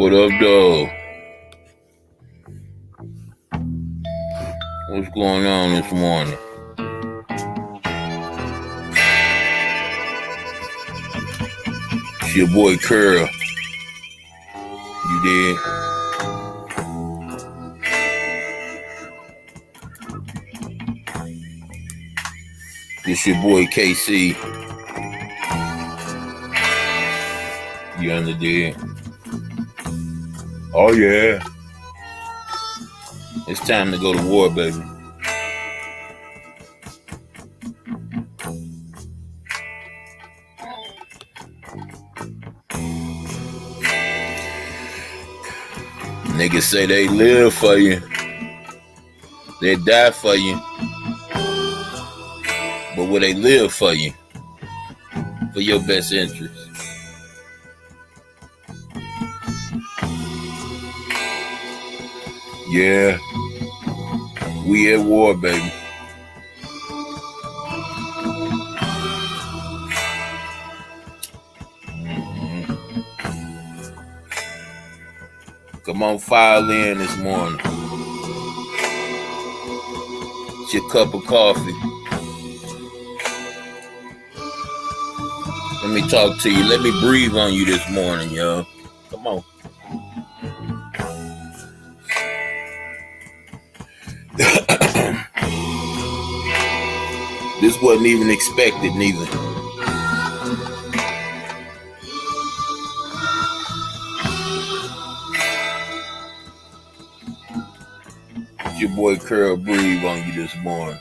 What up, dog? What's going on this morning? It's your boy Curl. You did? This your boy KC. You understand? Oh yeah. It's time to go to war, baby. Niggas say they live for you. They die for you. But will they live for you? For your best interest? Yeah. We at war, baby. Come on, file in this morning. It's your cup of coffee. Let me talk to you. Let me breathe on you this morning, yo. Come on. This wasn't even expected, neither. It's your boy Curl breathe on you this morning.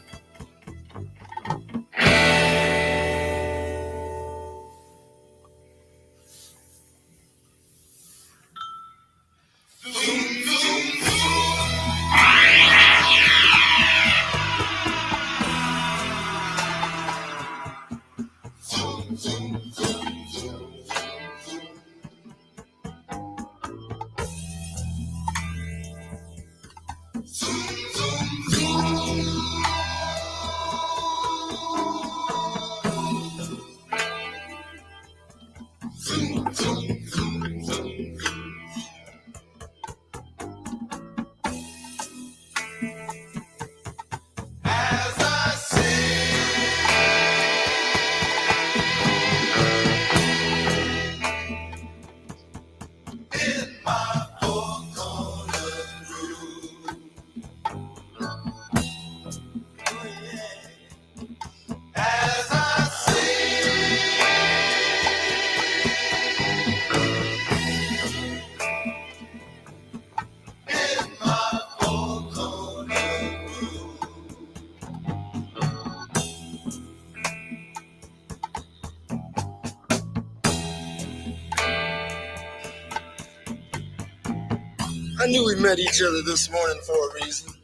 I knew we met each other this morning for a reason.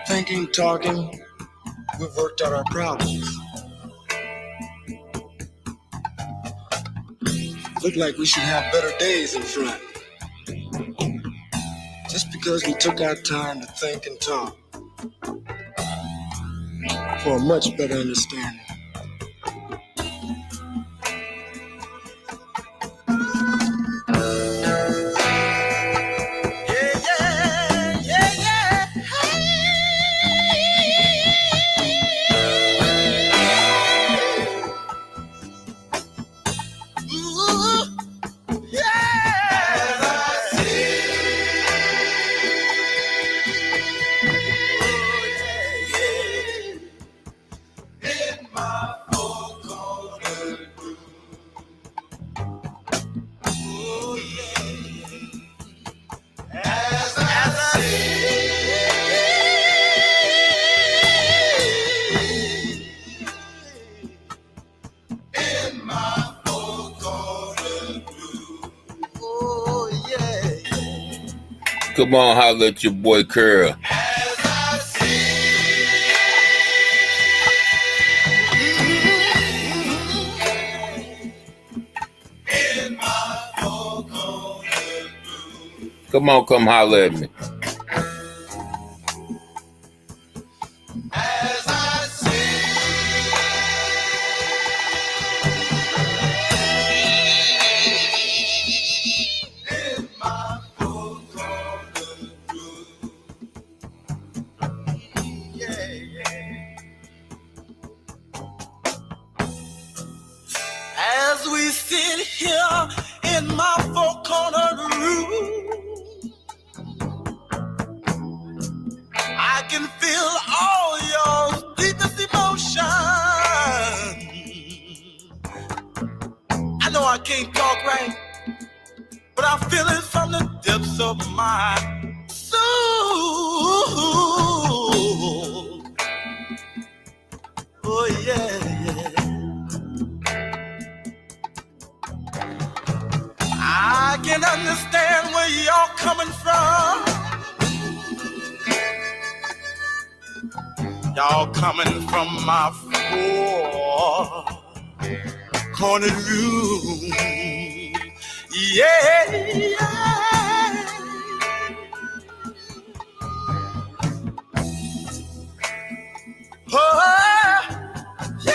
Thinking, talking, we've worked out our problems. Look like we should have better days in front. Just because we took our time to think and talk for a much better understanding. Come on, holla at your boy Curl. Come on, come holla at me. can feel all your deepest emotion. I know I can't talk right, but I feel it from the depths of my soul. Oh yeah, yeah. I can understand where you're coming from. Y'all coming from my four-cornered room. Yeah, yeah. Oh, yeah,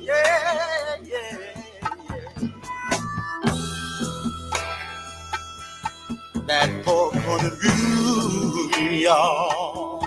yeah, yeah. That four-cornered room, y'all.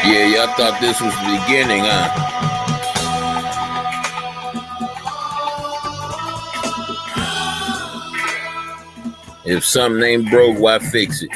Yeah, y'all thought this was the beginning, huh? If something ain't broke, why fix it?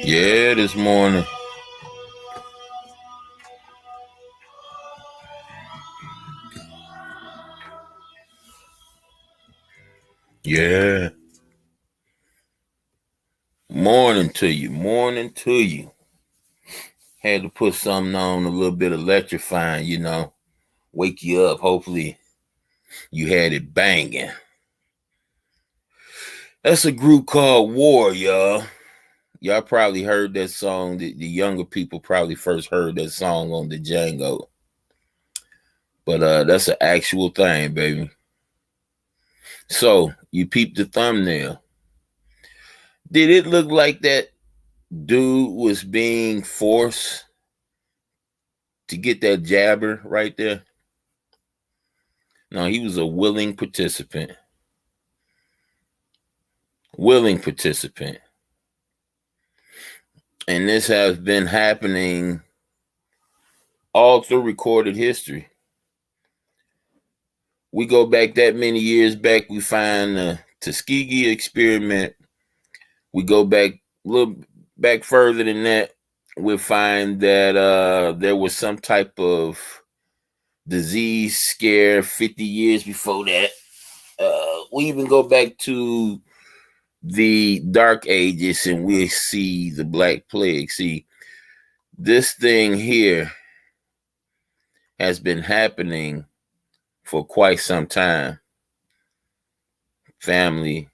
Yeah, this morning. Yeah. Morning to you. Morning to you. Had to put something on a little bit electrifying, you know. Wake you up. Hopefully you had it banging. That's a group called War, y'all. Y'all probably heard that song. The younger people probably first heard that song on the Django. But that's an actual thing, baby. So, you peeped the thumbnail. Did it look like that dude was being forced to get that jabber right there? No, he was a willing participant. Willing participant. And this has been happening all through recorded history. We go back that many years back, we find the Tuskegee experiment. We go back a little back further than that, we'll find that there was some type of disease scare 50 years before that. We even go back to the Dark Ages and we see the Black Plague. See, this thing here has been happening for quite some time. Family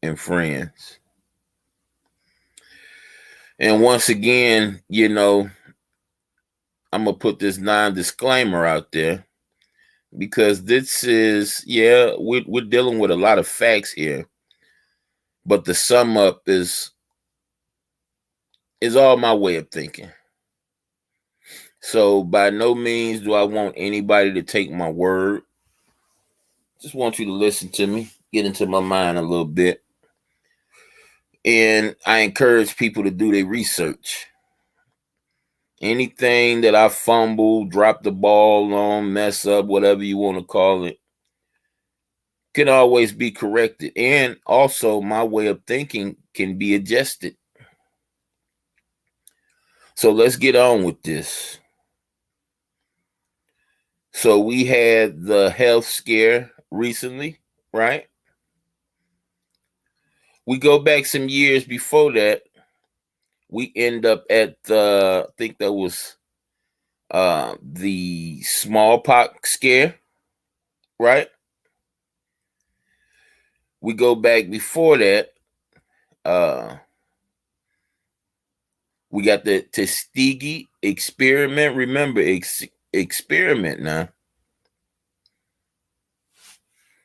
and friends. And once again, you know, I'm going to put this non-disclaimer out there because this is, yeah, we're dealing with a lot of facts here. But the sum up is all my way of thinking. So by no means do I want anybody to take my word. Just want you to listen to me, get into my mind a little bit. And I encourage people to do their research. Anything that I fumble, drop the ball on, mess up, whatever you want to call it, can always be corrected. And also my way of thinking can be adjusted. So let's get on with this. So we had the health scare recently, right? We go back some years before that. We end up at I think that was the smallpox scare, right? We go back before that. We got the Tuskegee experiment. Remember, experiment now.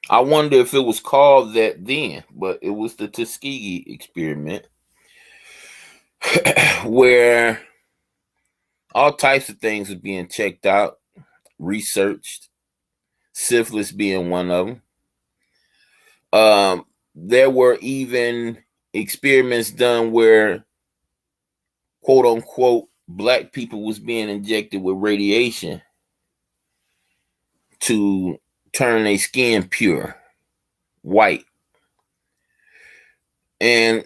I wonder if it was called that then, but it was the Tuskegee experiment where all types of things are being checked out, researched, syphilis being one of them. There were even experiments done where, quote unquote, black people was being injected with radiation to turn their skin pure, white. And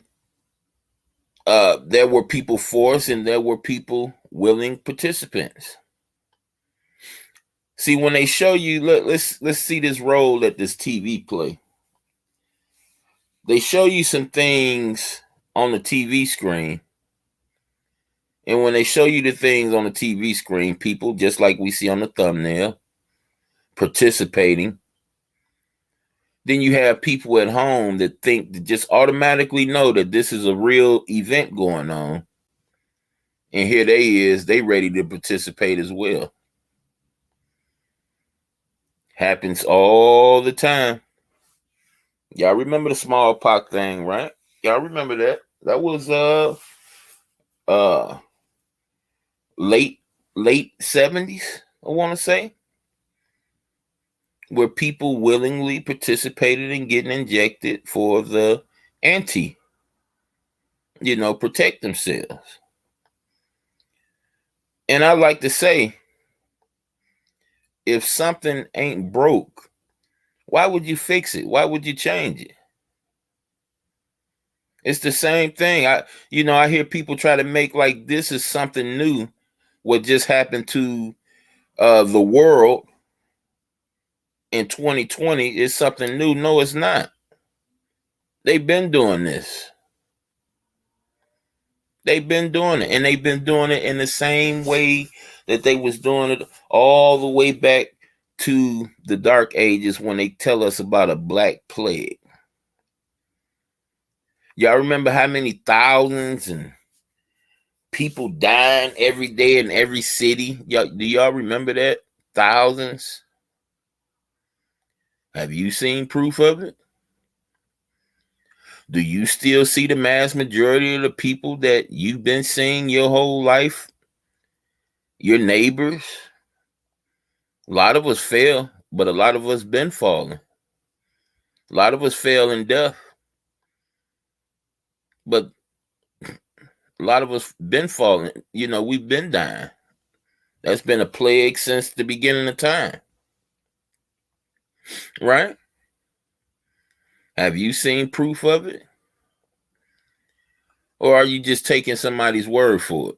there were people forced and there were people willing participants. See, when they show you, let's see this role that this TV play. They show you some things on the TV screen. And when they show you the things on the TV screen, people, just like we see on the thumbnail, participating. Then you have people at home that think, that just automatically know that this is a real event going on. And here they ready to participate as well. Happens all the time. Y'all remember the smallpox thing, right? Y'all remember that? That was late 70s, I want to say, where people willingly participated in getting injected for the protect themselves. And I like to say, if something ain't broke, why would you fix it? Why would you change it? It's the same thing. I hear people try to make like this is something new. What just happened to the world in 2020 is something new. No, it's not. They've been doing this. They've been doing it, and they've been doing it in the same way that they was doing it all the way back to the Dark Ages when they tell us about a Black Plague. Y'all remember how many thousands and people dying every day in every city? Do y'all remember that? Thousands. Have you seen proof of it? Do you still see the mass majority of the people that you've been seeing your whole life? Your neighbors? A lot of us fail, but a lot of us been falling. A lot of us fail in death, but a lot of us been falling. We've been dying. That's been a plague since the beginning of time. Right? Have you seen proof of it? Or are you just taking somebody's word for it?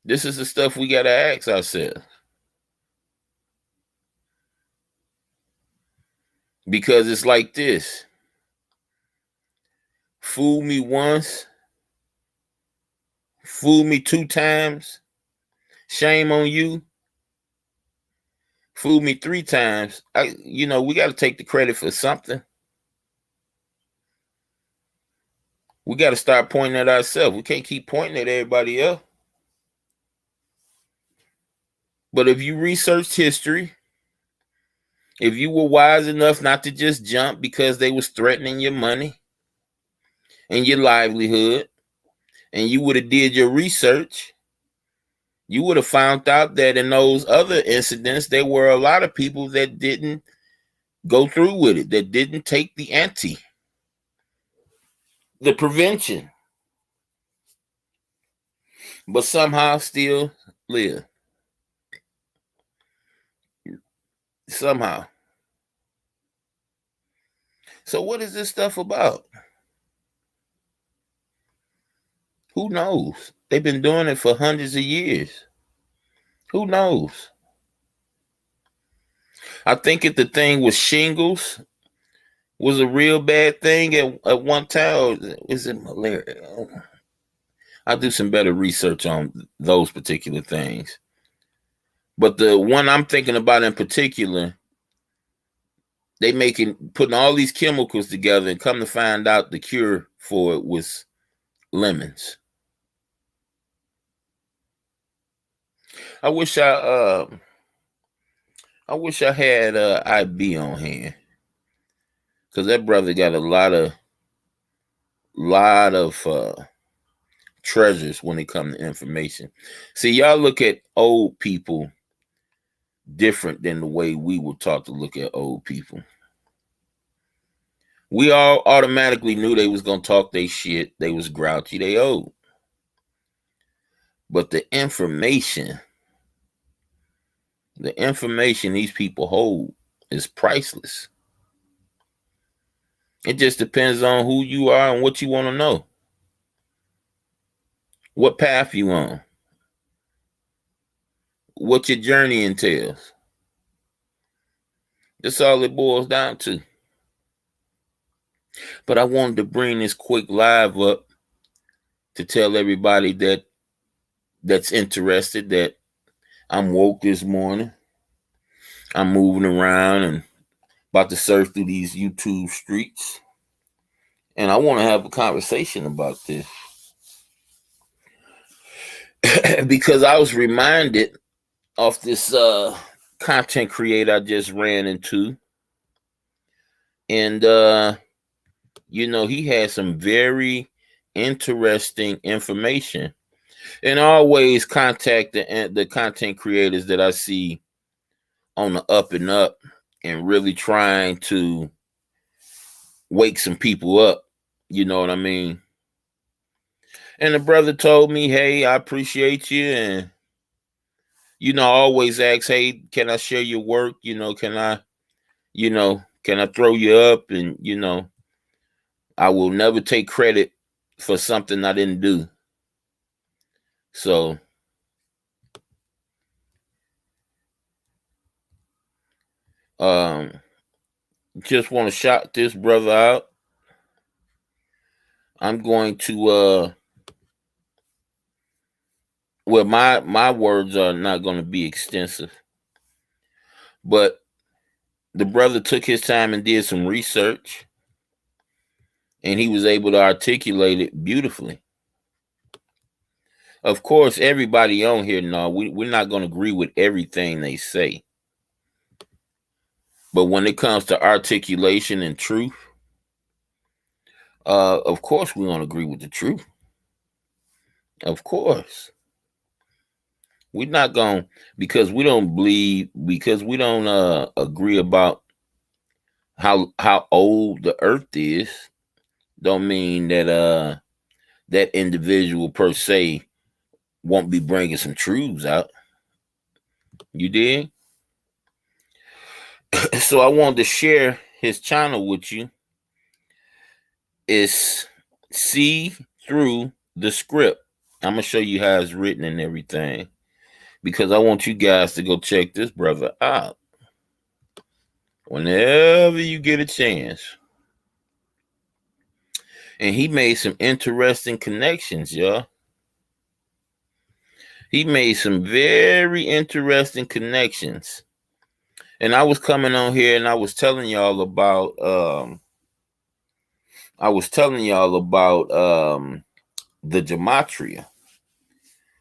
This is the stuff we got to ask ourselves. Because it's like this. Fool me once. Fool me 2 times. Shame on you. Fool me 3 times. We got to take the credit for something. We got to start pointing at ourselves. We can't keep pointing at everybody else. But if you researched history, if you were wise enough not to just jump because they was threatening your money and your livelihood, and you would have did your research, you would have found out that in those other incidents, there were a lot of people that didn't go through with it, that didn't take the prevention, but somehow still live. Somehow. So what is this stuff about? Who knows? They've been doing it for hundreds of years. Who knows? I think if the thing with shingles was a real bad thing at one time, is it malaria? I'll do some better research on those particular things. But the one I'm thinking about in particular, they putting all these chemicals together, and come to find out the cure for it was lemons. I wish I had IB on hand, because that brother got a lot of treasures when it comes to information. See, y'all look at old people different than the way we were taught to look at old people. We all automatically knew they was gonna talk their shit. They was grouchy. They old. But the information these people hold is priceless. It just depends on who you are and what you want to know. What path you on. What your journey entails. That's all it boils down to. But I wanted to bring this quick live up to tell everybody that's interested that I'm woke this morning. I'm moving around and about to surf through these YouTube streets. And I want to have a conversation about this. Because I was reminded of this content creator I just ran into. And, he had some very interesting information. And I always contact the content creators that I see on the up and up and really trying to wake some people up. You know what I mean? And the brother told me, hey, I appreciate you. And, I always ask, hey, can I share your work? Can I throw you up? And, I will never take credit for something I didn't do. So, just want to shout this brother out. I'm going to, my words are not going to be extensive, but the brother took his time and did some research, and he was able to articulate it beautifully. Of course, everybody on here, we're not going to agree with everything they say. But when it comes to articulation and truth, of course we're going to agree with the truth. Of course. We're not going, because we don't agree about how old the earth is, don't mean that that individual per se won't be bringing some truths out. You did? So I wanted to share his channel with you. It's See Through the Script. I'm going to show you how it's written and everything, because I want you guys to go check this brother out whenever you get a chance. And he made some interesting connections, y'all. He made some very interesting connections. And I was coming on here and I was telling y'all about the gematria.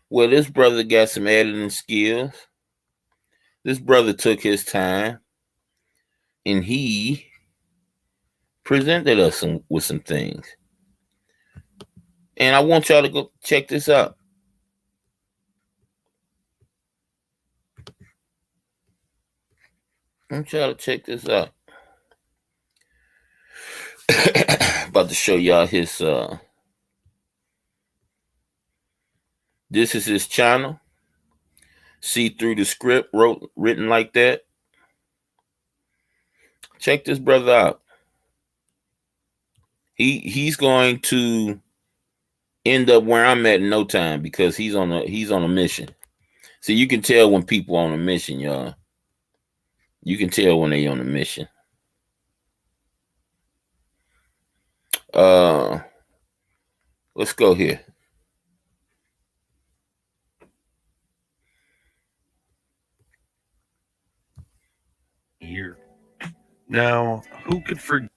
Well, this brother got some editing skills. This brother took his time and he presented us with some things. And I want y'all to go check this out. I want y'all to check this out. About to show y'all his this is his channel. See Through the Script, written like that. Check this brother out. He's going to end up where I'm at in no time because he's on a mission. See, you can tell when people on a mission, y'all. You can tell when they on a mission. Let's go here. Year. Now, who could forget?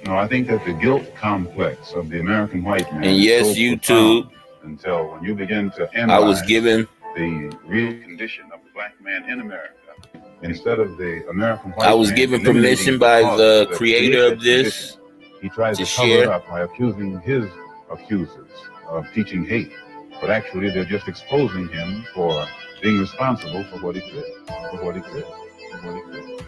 No, I think that the guilt complex of the American white man and is yes, so YouTube, until when you begin to I analyze was given the real condition of the black man in America, instead of the American white I was man given eliminating permission by causes the that creator create of that this condition, he tries to to cover it share. up by accusing his accusers of teaching hate, but actually they're just exposing him for being responsible for what he did, for what he did, for what he did.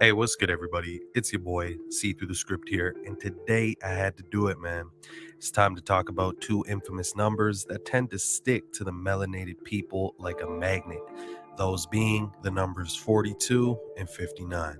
Hey, what's good, everybody? It's your boy, See Through the Script here, and today I had to do it, man. It's time to talk about two infamous numbers that tend to stick to the melanated people like a magnet, those being the numbers 42 and 59.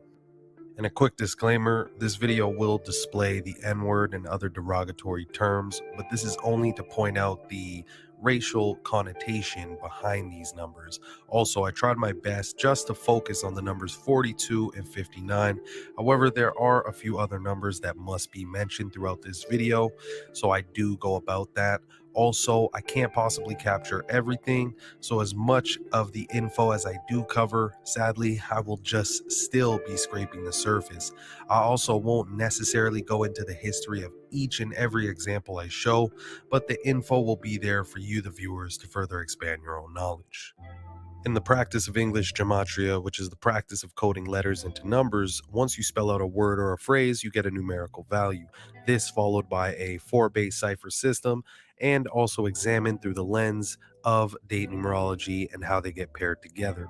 And a quick disclaimer, this video will display the N-word and other derogatory terms, but this is only to point out the racial connotation behind these numbers. Also, I tried my best just to focus on the numbers 42 and 59. However, there are a few other numbers that must be mentioned throughout this video, so I do go about that. Also, I can't possibly capture everything, so as much of the info as I do cover, sadly, I will just still be scraping the surface. I also won't necessarily go into the history of each and every example I show, but the info will be there for you, the viewers, to further expand your own knowledge. In the practice of English gematria, which is the practice of coding letters into numbers, once you spell out a word or a phrase, you get a numerical value. This followed by a 4-base cipher system, and also examined through the lens of date numerology and how they get paired together.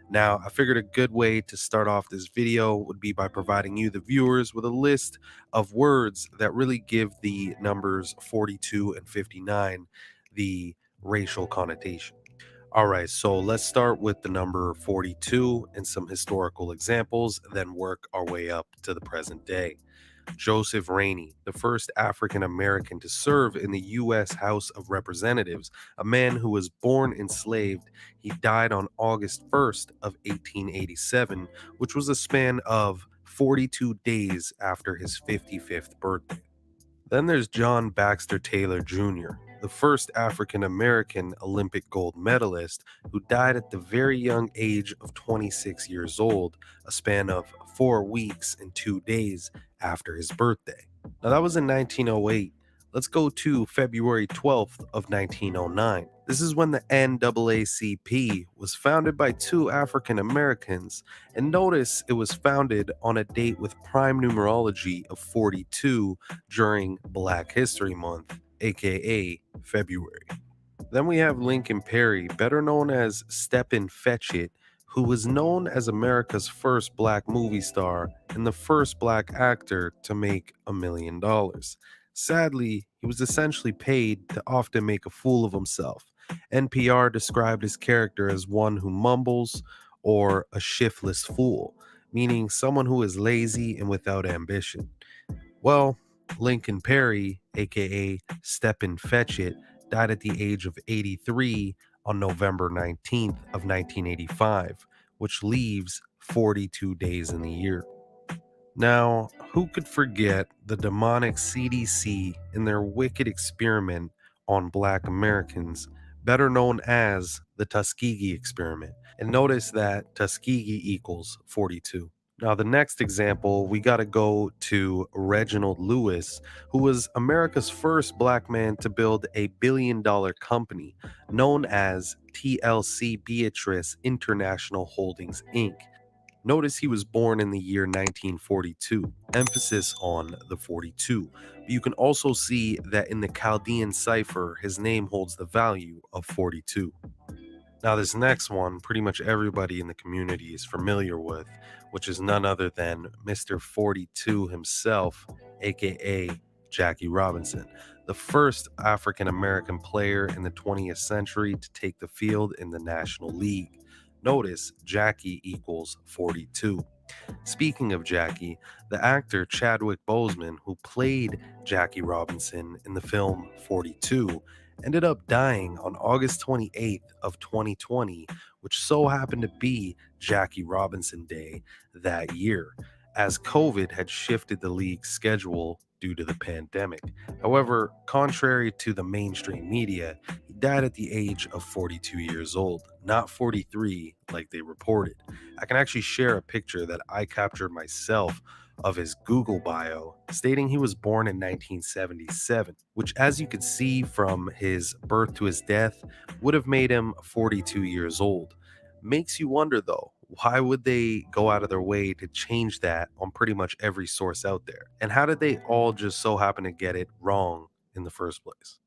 Now, I figured a good way to start off this video would be by providing you, the viewers, with a list of words that really give the numbers 42 and 59 the racial connotation. All right, so let's start with the number 42 and some historical examples, then work our way up to the present day. Joseph Rainey, the first African American to serve in the U.S. House of Representatives, a man who was born enslaved. He died on August 1st of 1887, which was a span of 42 days after his 55th birthday. Then there's John Baxter Taylor Jr., the first African American Olympic gold medalist who died at the very young age of 26 years old, a span of 4 weeks and 2 days after his birthday. Now that was in 1908. Let's go to February 12th of 1909. This is when the NAACP was founded by two African Americans, and notice it was founded on a date with prime numerology of 42 during Black History Month, aka February. Then we have Lincoln Perry, better known as Stepin Fetchit, who was known as America's first black movie star and the first black actor to make $1 million. Sadly, he was essentially paid to often make a fool of himself. NPR described his character as one who mumbles or a shiftless fool, meaning someone who is lazy and without ambition. Well, Lincoln Perry, aka Stepin Fetchit, died at the age of 83 on November 19th of 1985, which leaves 42 days in the year. Now, who could forget the demonic CDC and their wicked experiment on Black Americans, better known as the Tuskegee experiment? And notice that Tuskegee equals 42. Now, the next example, we got to go to Reginald Lewis, who was America's first black man to build a $1 billion company known as TLC Beatrice International Holdings Inc. Notice he was born in the year 1942, emphasis on the 42. But you can also see that in the Chaldean cipher, his name holds the value of 42. Now, this next one, pretty much everybody in the community is familiar with, which is none other than Mr. 42 himself, aka Jackie Robinson, the first African American player in the 20th century to take the field in the National League. Notice Jackie equals 42. Speaking of Jackie, the actor Chadwick Boseman, who played Jackie Robinson in the film 42, ended up dying on August 28th of 2020, which so happened to be Jackie Robinson Day that year, as COVID had shifted the league's schedule due to the pandemic. However, contrary to the mainstream media, he died at the age of 42 years old, not 43 like they reported. I can actually share a picture that I captured myself of his Google bio, stating he was born in 1977, which, as you could see from his birth to his death, would have made him 42 years old. Makes you wonder though, why would they go out of their way to change that on pretty much every source out there? And how did they all just so happen to get it wrong in the first place?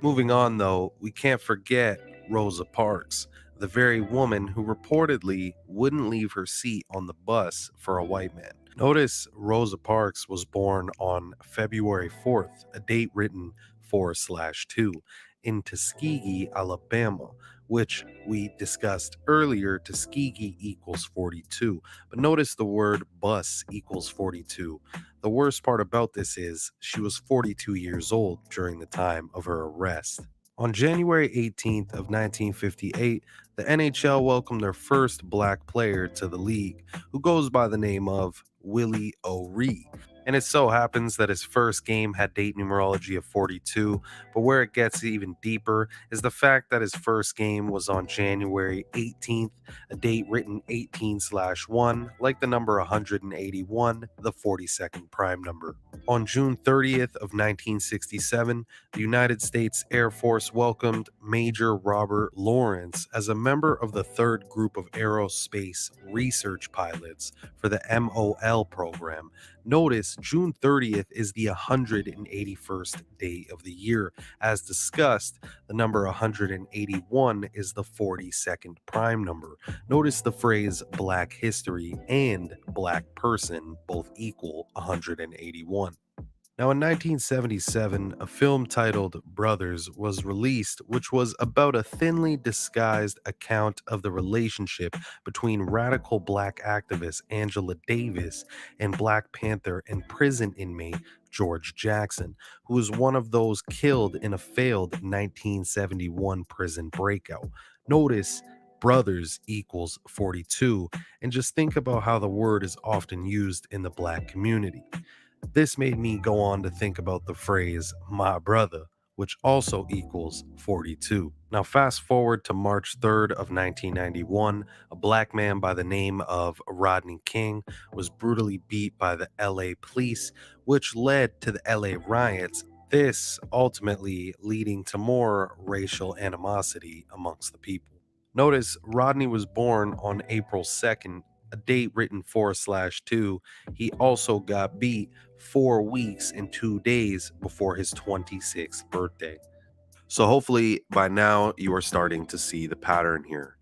Moving on though, we can't forget Rosa Parks, the very woman who reportedly wouldn't leave her seat on the bus for a white man. Notice Rosa Parks was born on February 4th, a date written 4/2, in Tuskegee, Alabama, which we discussed earlier. Tuskegee equals 42. But notice the word bus equals 42. The worst part about this is she was 42 years old during the time of her arrest. On January 18th of 1958, the NHL welcomed their first black player to the league, who goes by the name of Willie O'Ree. And it so happens that his first game had date numerology of 42, but where it gets even deeper is the fact that his first game was on January 18th, a date written 18/1, like the number 181, the 42nd prime number. On June 30th of 1967, the United States Air Force welcomed Major Robert Lawrence as a member of the third group of aerospace research pilots for the MOL program. Notice June 30th is the 181st day of the year. As discussed, the number 181 is the 42nd prime number. Notice the phrase Black history and Black person both equal 181. Now, in 1977, a film titled Brothers was released, which was about a thinly disguised account of the relationship between radical black activist Angela Davis and Black Panther and prison inmate George Jackson, who was one of those killed in a failed 1971 prison breakout. Notice brothers equals 42, and just think about how the word is often used in the black community. This made me go on to think about the phrase my brother, which also equals 42. Now fast forward to March 3rd of 1991, a black man by the name of Rodney King was brutally beat by the LA police, which led to the LA riots, this ultimately leading to more racial animosity amongst the people. Notice Rodney was born on April 2nd, a date written 4/2. He also got beat 4 weeks and 2 days before his 26th birthday. So hopefully by now you are starting to see the pattern here.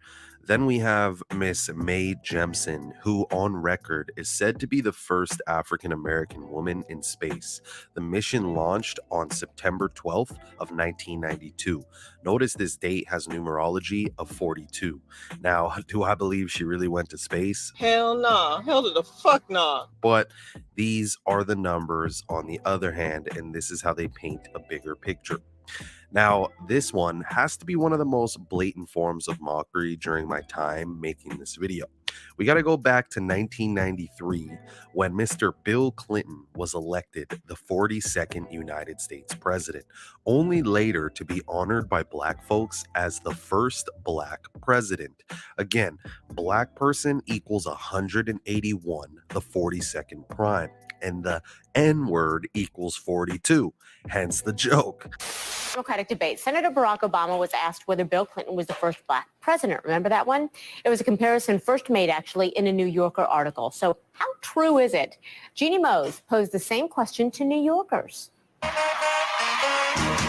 Then we have Miss Mae Jemison, who on record is said to be the first African American woman in space. The mission launched on September 12th of 1992. Notice this date has numerology of 42. Now, do I believe she really went to space? Hell nah. Hell to the fuck nah. But these are the numbers on the other hand, and this is how they paint a bigger picture. Now, this one has to be one of the most blatant forms of mockery during my time making this video. We got to go back to 1993 when Mr. Bill Clinton was elected the 42nd United States president, only later to be honored by black folks as the first black president. Again, black person equals 181, the 42nd prime, and the N-word equals 42, hence the joke. Democratic debate, Senator Barack Obama was asked whether Bill Clinton was the first black president. Remember that one? It was a comparison first made actually in a New Yorker article. So how true is it? Jeannie Mose posed the same question to New Yorkers.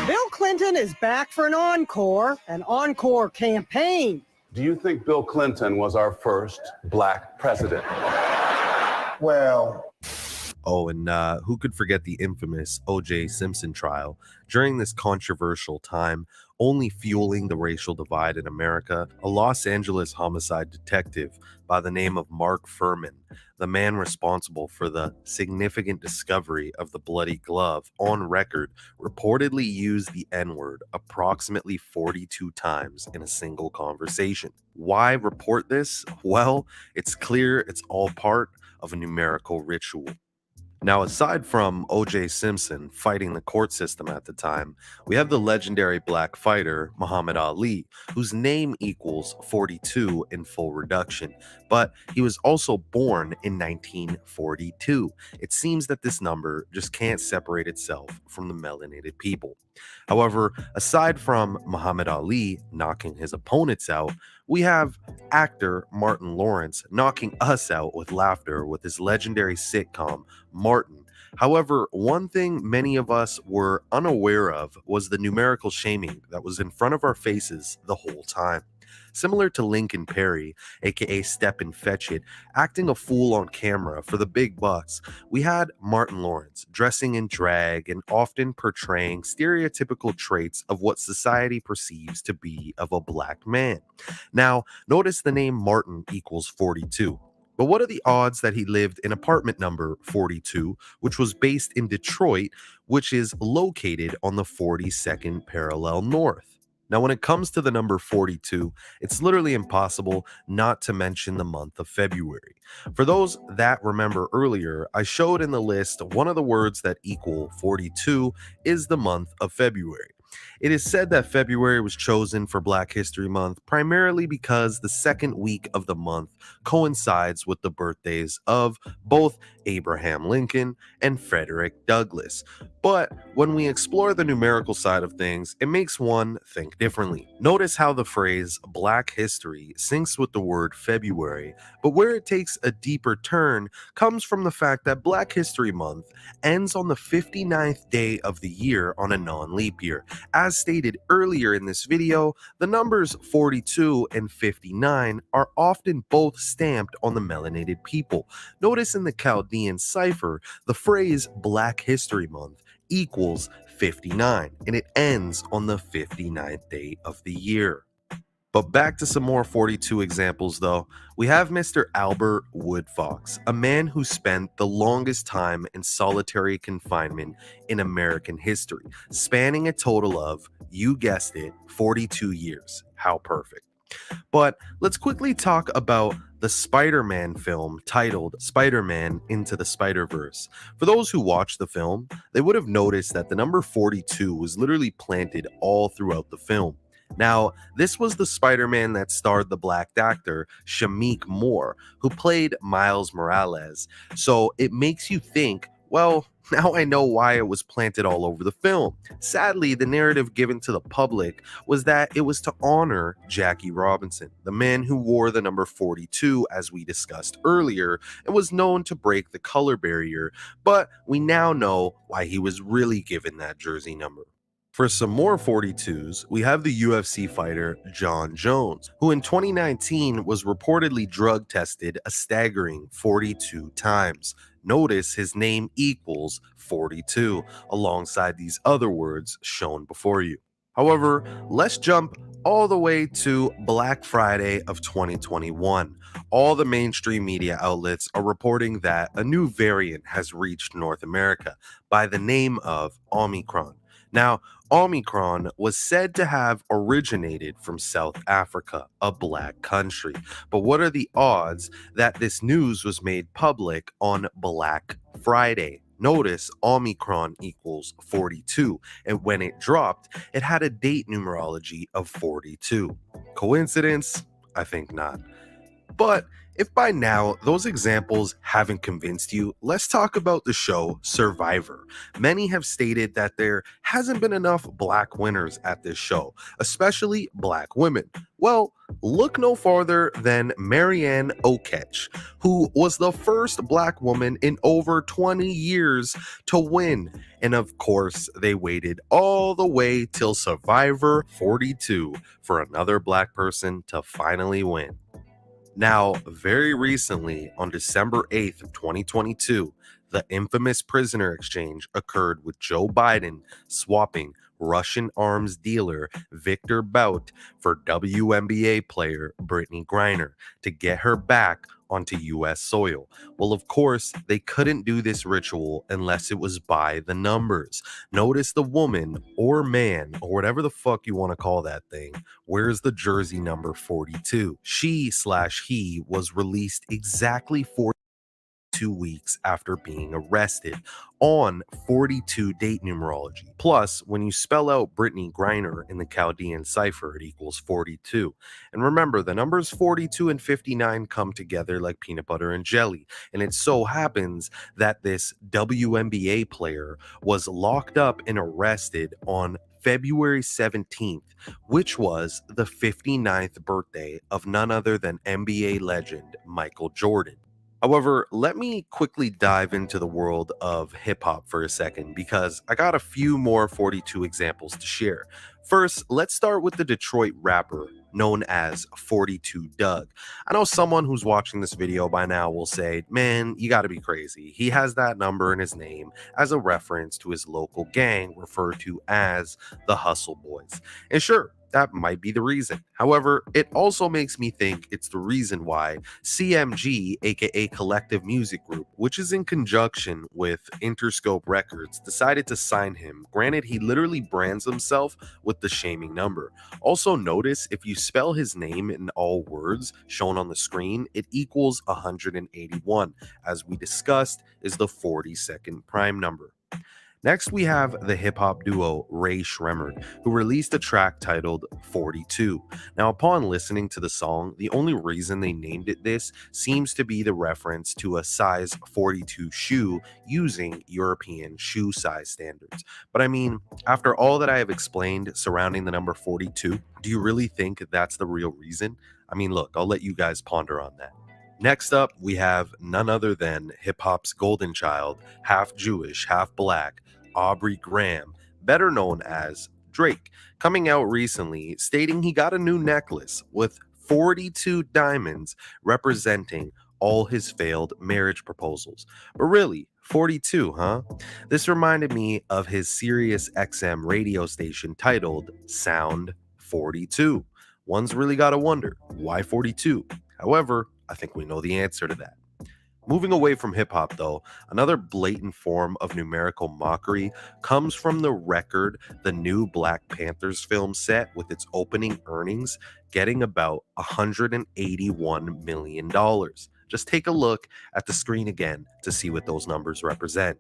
Bill Clinton is back for an encore campaign. Do you think Bill Clinton was our first black president? Well, Oh, and who could forget the infamous O.J. Simpson trial? During this controversial time, only fueling the racial divide in America, a Los Angeles homicide detective by the name of Mark Furman, the man responsible for the significant discovery of the bloody glove on record, reportedly used the N-word approximately 42 times in a single conversation. Why report this? Well, it's clear it's all part of a numerical ritual. Now, aside from O.J. Simpson fighting the court system at the time, we have the legendary black fighter Muhammad Ali, whose name equals 42 in full reduction, but he was also born in 1942. It seems that this number just can't separate itself from the melanated people. However, aside from Muhammad Ali knocking his opponents out, we have actor Martin Lawrence knocking us out with laughter with his legendary sitcom, Martin. However, one thing many of us were unaware of was the numerical shaming that was in front of our faces the whole time. Similar to Lincoln Perry, aka Step and Fetch It, acting a fool on camera for the big bucks, we had Martin Lawrence dressing in drag and often portraying stereotypical traits of what society perceives to be of a black man. Now, notice the name Martin equals 42. But what are the odds that he lived in apartment number 42, which was based in Detroit, which is located on the 42nd parallel north? Now, when it comes to the number 42, it's literally impossible not to mention the month of February. For those that remember earlier, I showed in the list one of the words that equal 42 is the month of February. It is said that February was chosen for Black History Month primarily because the second week of the month coincides with the birthdays of both Abraham Lincoln and Frederick Douglass. But when we explore the numerical side of things, it makes one think differently. Notice how the phrase Black History syncs with the word February, but where it takes a deeper turn comes from the fact that Black History Month ends on the 59th day of the year on a non-leap year. As stated earlier in this video, the numbers 42 and 59 are often both stamped on the melanated people. Notice in the Chaldean cipher, the phrase Black History Month equals 59, and it ends on the 59th day of the year. But back to some more 42 examples though. We have Mr. Albert Woodfox, a man who spent the longest time in solitary confinement in American history, spanning a total of, you guessed it, 42 years. How perfect. But let's quickly talk about the Spider-Man film titled Spider-Man Into the Spider-Verse. For those who watched the film, they would have noticed that the number 42 was literally planted all throughout the film. Now, this was the Spider-Man that starred the black actor Shameik Moore, who played Miles Morales. So it makes you think, well, now I know why it was planted all over the film. Sadly, the narrative given to the public was that it was to honor Jackie Robinson, the man who wore the number 42 as we discussed earlier and was known to break the color barrier, but we now know why he was really given that jersey number. For some more 42s, we have the UFC fighter Jon Jones, who in 2019 was reportedly drug tested a staggering 42 times. Notice his name equals 42 alongside these other words shown before you. However, let's jump all the way to Black Friday of 2021. All the mainstream media outlets are reporting that a new variant has reached North America by the name of Omicron. Now, Omicron was said to have originated from South Africa, a black country. But what are the odds that this news was made public on Black Friday? Notice Omicron equals 42, and when it dropped, it had a date numerology of 42. Coincidence? I think not. But if by now those examples haven't convinced you, let's talk about the show Survivor. Many have stated that there hasn't been enough black winners at this show, especially black women. Well, look no farther than Marianne Oketch, who was the first black woman in over 20 years to win. And of course, they waited all the way till Survivor 42 for another black person to finally win. Now, very recently, on December 8th of 2022, the infamous prisoner exchange occurred with Joe Biden swapping Russian arms dealer Victor Bout for WNBA player Brittany Griner to get her back onto US soil. Well, of course, they couldn't do this ritual unless it was by the numbers. Notice the woman or man, or whatever the fuck you want to call that thing, wears the jersey number 42. She/he was released exactly 42 weeks after being arrested on 42 date numerology. Plus, when you spell out Brittany Griner in the Chaldean cipher, it equals 42. And remember, the numbers 42 and 59 come together like peanut butter and jelly. And it so happens that this WNBA player was locked up and arrested on February 17th, which was the 59th birthday of none other than NBA legend Michael Jordan. However, let me quickly dive into the world of hip hop for a second because I got a few more 42 examples to share. First, let's start with the Detroit rapper known as 42 Dugg. I know someone who's watching this video by now will say, man, you gotta be crazy. He has that number in his name as a reference to his local gang referred to as the Hustle Boys. And sure, that might be the reason. However, it also makes me think it's the reason why CMG, aka Collective Music Group, which is in conjunction with Interscope Records, decided to sign him. Granted, he literally brands himself with the shaming number. Also notice if you spell his name in all words shown on the screen, it equals 181. As we discussed, is the 42nd prime number. Next, we have the hip-hop duo Ray Shremmerd, who released a track titled 42. Now, upon listening to the song, the only reason they named it this seems to be the reference to a size 42 shoe using European shoe size standards. But I mean, after all that I have explained surrounding the number 42, do you really think that's the real reason? I mean, look, I'll let you guys ponder on that. Next up, we have none other than hip-hop's golden child, half Jewish, half black, Aubrey Graham, better known as Drake, coming out recently stating he got a new necklace with 42 diamonds representing all his failed marriage proposals. But really, 42, huh? This reminded me of his Sirius XM radio station titled Sound 42. One's really gotta wonder, why 42? However, I think we know the answer to that. Moving away from hip hop, though, another blatant form of numerical mockery comes from the record the new Black Panthers film set with its opening earnings getting about $181 million. Just take a look at the screen again to see what those numbers represent.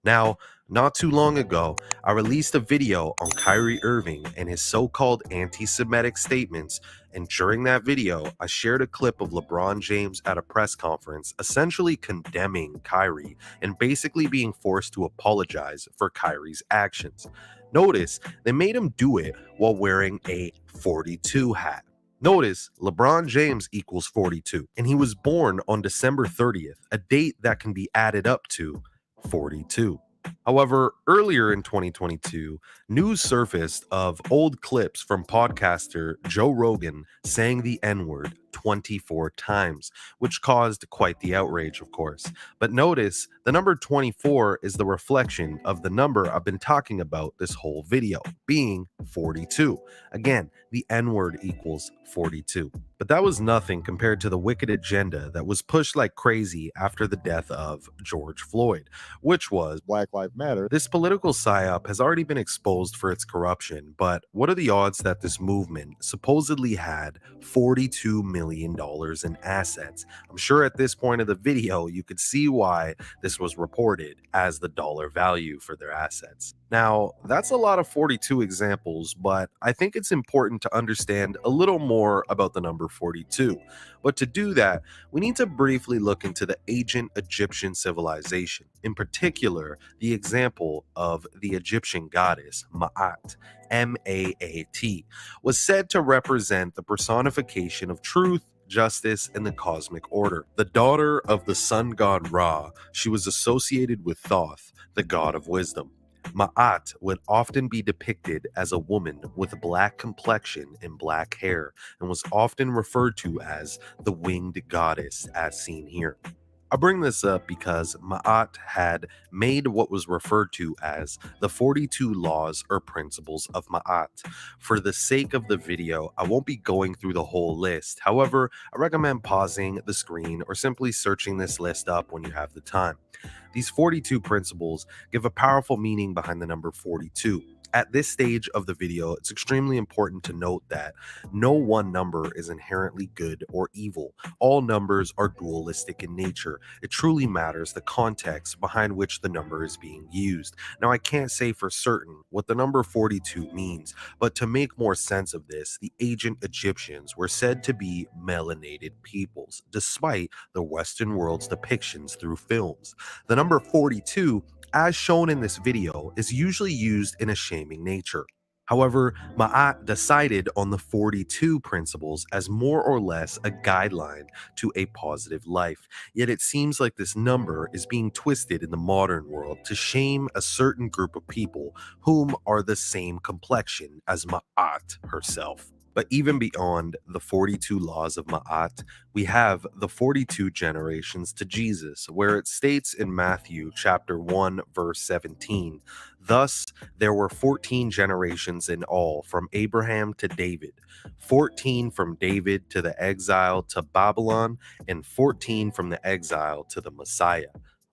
Now, not too long ago, I released a video on Kyrie Irving and his so-called anti-Semitic statements, and during that video, I shared a clip of LeBron James at a press conference essentially condemning Kyrie and basically being forced to apologize for Kyrie's actions. Notice, they made him do it while wearing a 42 hat. Notice, LeBron James equals 42, and he was born on December 30th, a date that can be added up to 42. However, earlier in 2022, news surfaced of old clips from podcaster Joe Rogan saying the N-word 24 times, which caused quite the outrage, of course. But notice the number 24 is the reflection of the number I've been talking about this whole video, being 42. Again, the N-word equals 42. But that was nothing compared to the wicked agenda that was pushed like crazy after the death of George Floyd, which was Black Lives Matter. this political psyop has already been exposed for its corruption, but what are the odds that this movement supposedly had $42 million in assets? I'm sure at this point of the video, you could see why this was reported as the dollar value for their assets. Now, that's a lot of 42 examples, but I think it's important to understand a little more about the number 42. But to do that, we need to briefly look into the ancient Egyptian civilization, in particular, the example of the Egyptian goddess Ma'at, M-A-A-T, was said to represent the personification of truth, justice, and the cosmic order. The daughter of the sun god Ra, she was associated with Thoth, the god of wisdom. Ma'at would often be depicted as a woman with a black complexion and black hair, and was often referred to as the winged goddess, as seen here. I bring this up because Ma'at had made what was referred to as the 42 laws or principles of Ma'at. For the sake of the video, I won't be going through the whole list. However, I recommend pausing the screen or simply searching this list up when you have the time. These 42 principles give a powerful meaning behind the number 42. At this stage of the video, it's extremely important to note that no one number is inherently good or evil. All numbers are dualistic in nature. It truly matters the context behind which the number is being used. Now, I can't say for certain what the number 42 means, but to make more sense of this, the ancient Egyptians were said to be melanated peoples, despite the Western world's depictions through films. The number 42, as shown in this video, is usually used in a shaming nature. However, Ma'at decided on the 42 principles as more or less a guideline to a positive life. Yet it seems like this number is being twisted in the modern world to shame a certain group of people whom are the same complexion as Ma'at herself. But even beyond the 42 laws of Ma'at, we have the 42 generations to Jesus, where it states in Matthew chapter 1, verse 17, "Thus there were 14 generations in all, from Abraham to David, 14 from David to the exile to Babylon, and 14 from the exile to the Messiah."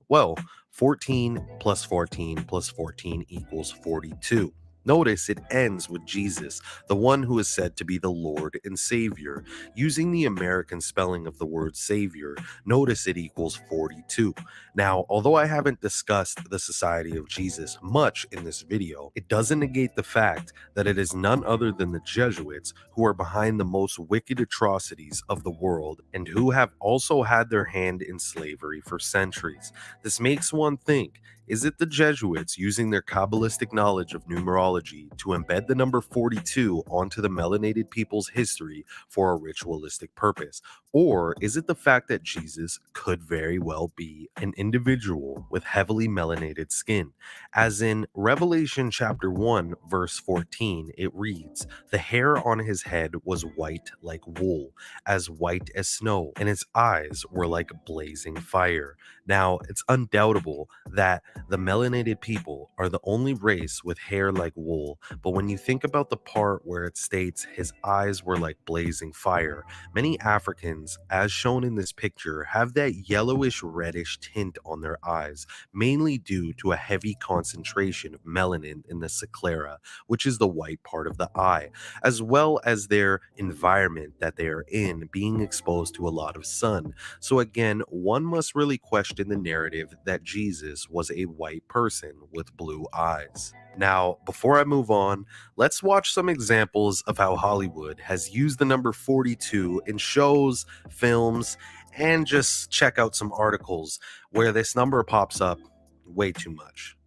Well, 14 plus 14 plus 14 equals 42. Notice it ends with Jesus, the one who is said to be the Lord and Savior. Using the American spelling of the word Savior, notice it equals 42. Now, although I haven't discussed the Society of Jesus much in this video, it doesn't negate the fact that it is none other than the Jesuits who are behind the most wicked atrocities of the world and who have also had their hand in slavery for centuries. This makes one think, is it the Jesuits using their Kabbalistic knowledge of numerology to embed the number 42 onto the melanated people's history for a ritualistic purpose? Or is it the fact that Jesus could very well be an individual with heavily melanated skin? As in Revelation chapter 1, verse 14, it reads, "The hair on his head was white like wool, as white as snow, and his eyes were like blazing fire." Now, it's undoubtable that the melanated people are the only race with hair like wool, but when you think about the part where it states his eyes were like blazing fire, many Africans, as shown in this picture, have that yellowish reddish tint on their eyes, mainly due to a heavy concentration of melanin in the sclera, which is the white part of the eye, as well as their environment that they are in, being exposed to a lot of sun. So again, one must really question the narrative that Jesus was a white person with blue eyes. Now, before I move on, let's watch some examples of how Hollywood has used the number 42 in shows, films, and just check out some articles where this number pops up way too much.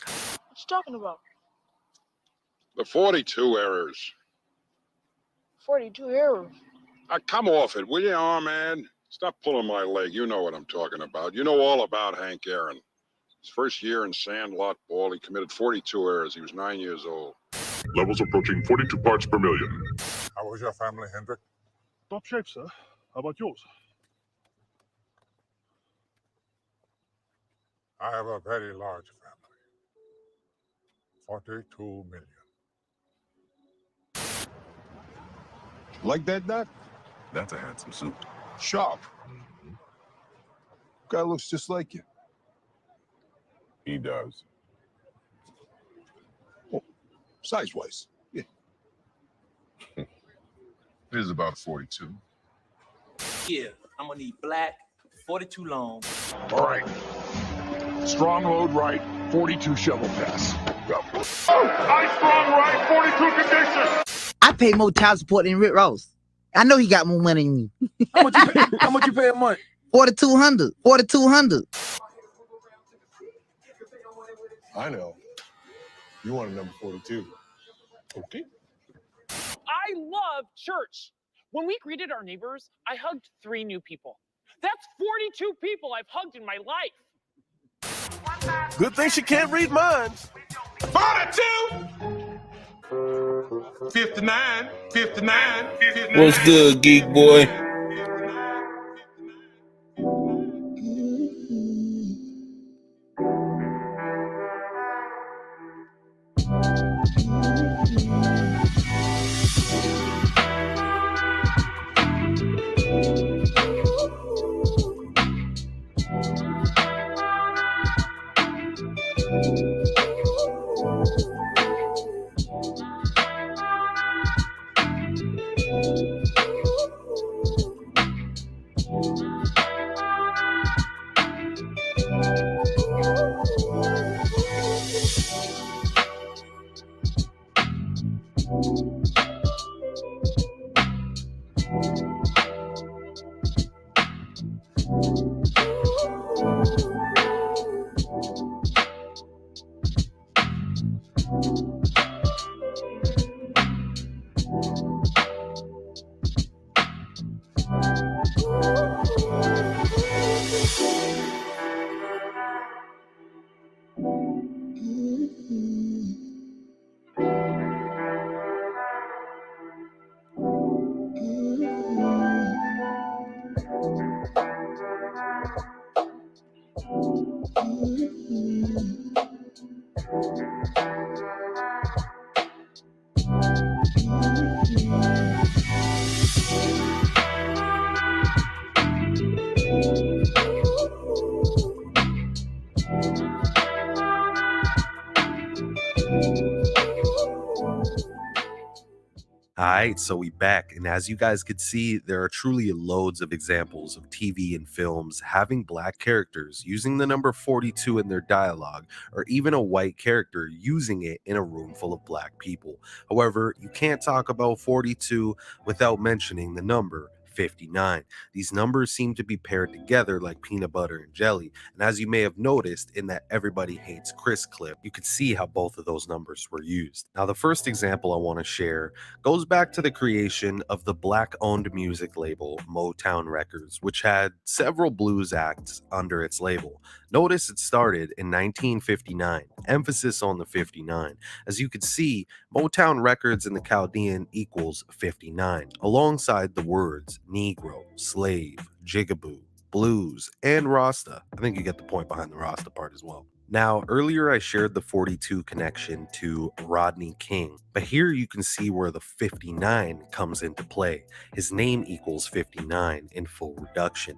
What you talking about? The 42 errors. 42 errors. Come off it, will you, man? Stop pulling my leg. You know what I'm talking about. You know all about Hank Aaron. His first year in Sandlot Ball, he committed 42 errors. He was 9 years old. Levels approaching 42 parts per million. How was your family, Hendrik? Top shape, sir. How about yours? I have a very large family. 42 million. Like that, Doc? That's a handsome suit. Sharp. Guy looks just like you. He does. Size-wise. Yeah. This is about 42. Yeah, I'm gonna need black, 42 long. All right. Strong load right, 42 shovel pass. Go. High strong right, 42 condition. I pay more child support than Rick Ross. I know he got more money than me. How much you pay a month? 4,200. 4,200. I know. You want a number 42. Okay. I love church. When we greeted our neighbors, I hugged 3 new people. That's 42 people I've hugged in my life. Good thing she can't read minds. 42! 59, 59, 59. What's good, geek boy? All right, so we back, and as you guys could see, there are truly loads of examples of TV and films having black characters using the number 42 in their dialogue, or even a white character using it in a room full of black people. However, you can't talk about 42 without mentioning the number 59. These numbers seem to be paired together like peanut butter and jelly, and as you may have noticed in that Everybody Hates Chris clip, you could see how both of those numbers were used. Now, the first example I want to share goes back to the creation of the black-owned music label Motown Records, which had several blues acts under its label. Notice it started in 1959, emphasis on the 59. As you could see, Motown Records in the Chaldean equals 59, alongside the words Negro, slave, jigaboo, blues, and Rasta. I think you get the point behind the Rasta part as well. Now, earlier I shared the 42 connection to Rodney King, but here you can see where the 59 comes into play. His name equals 59 in full reduction.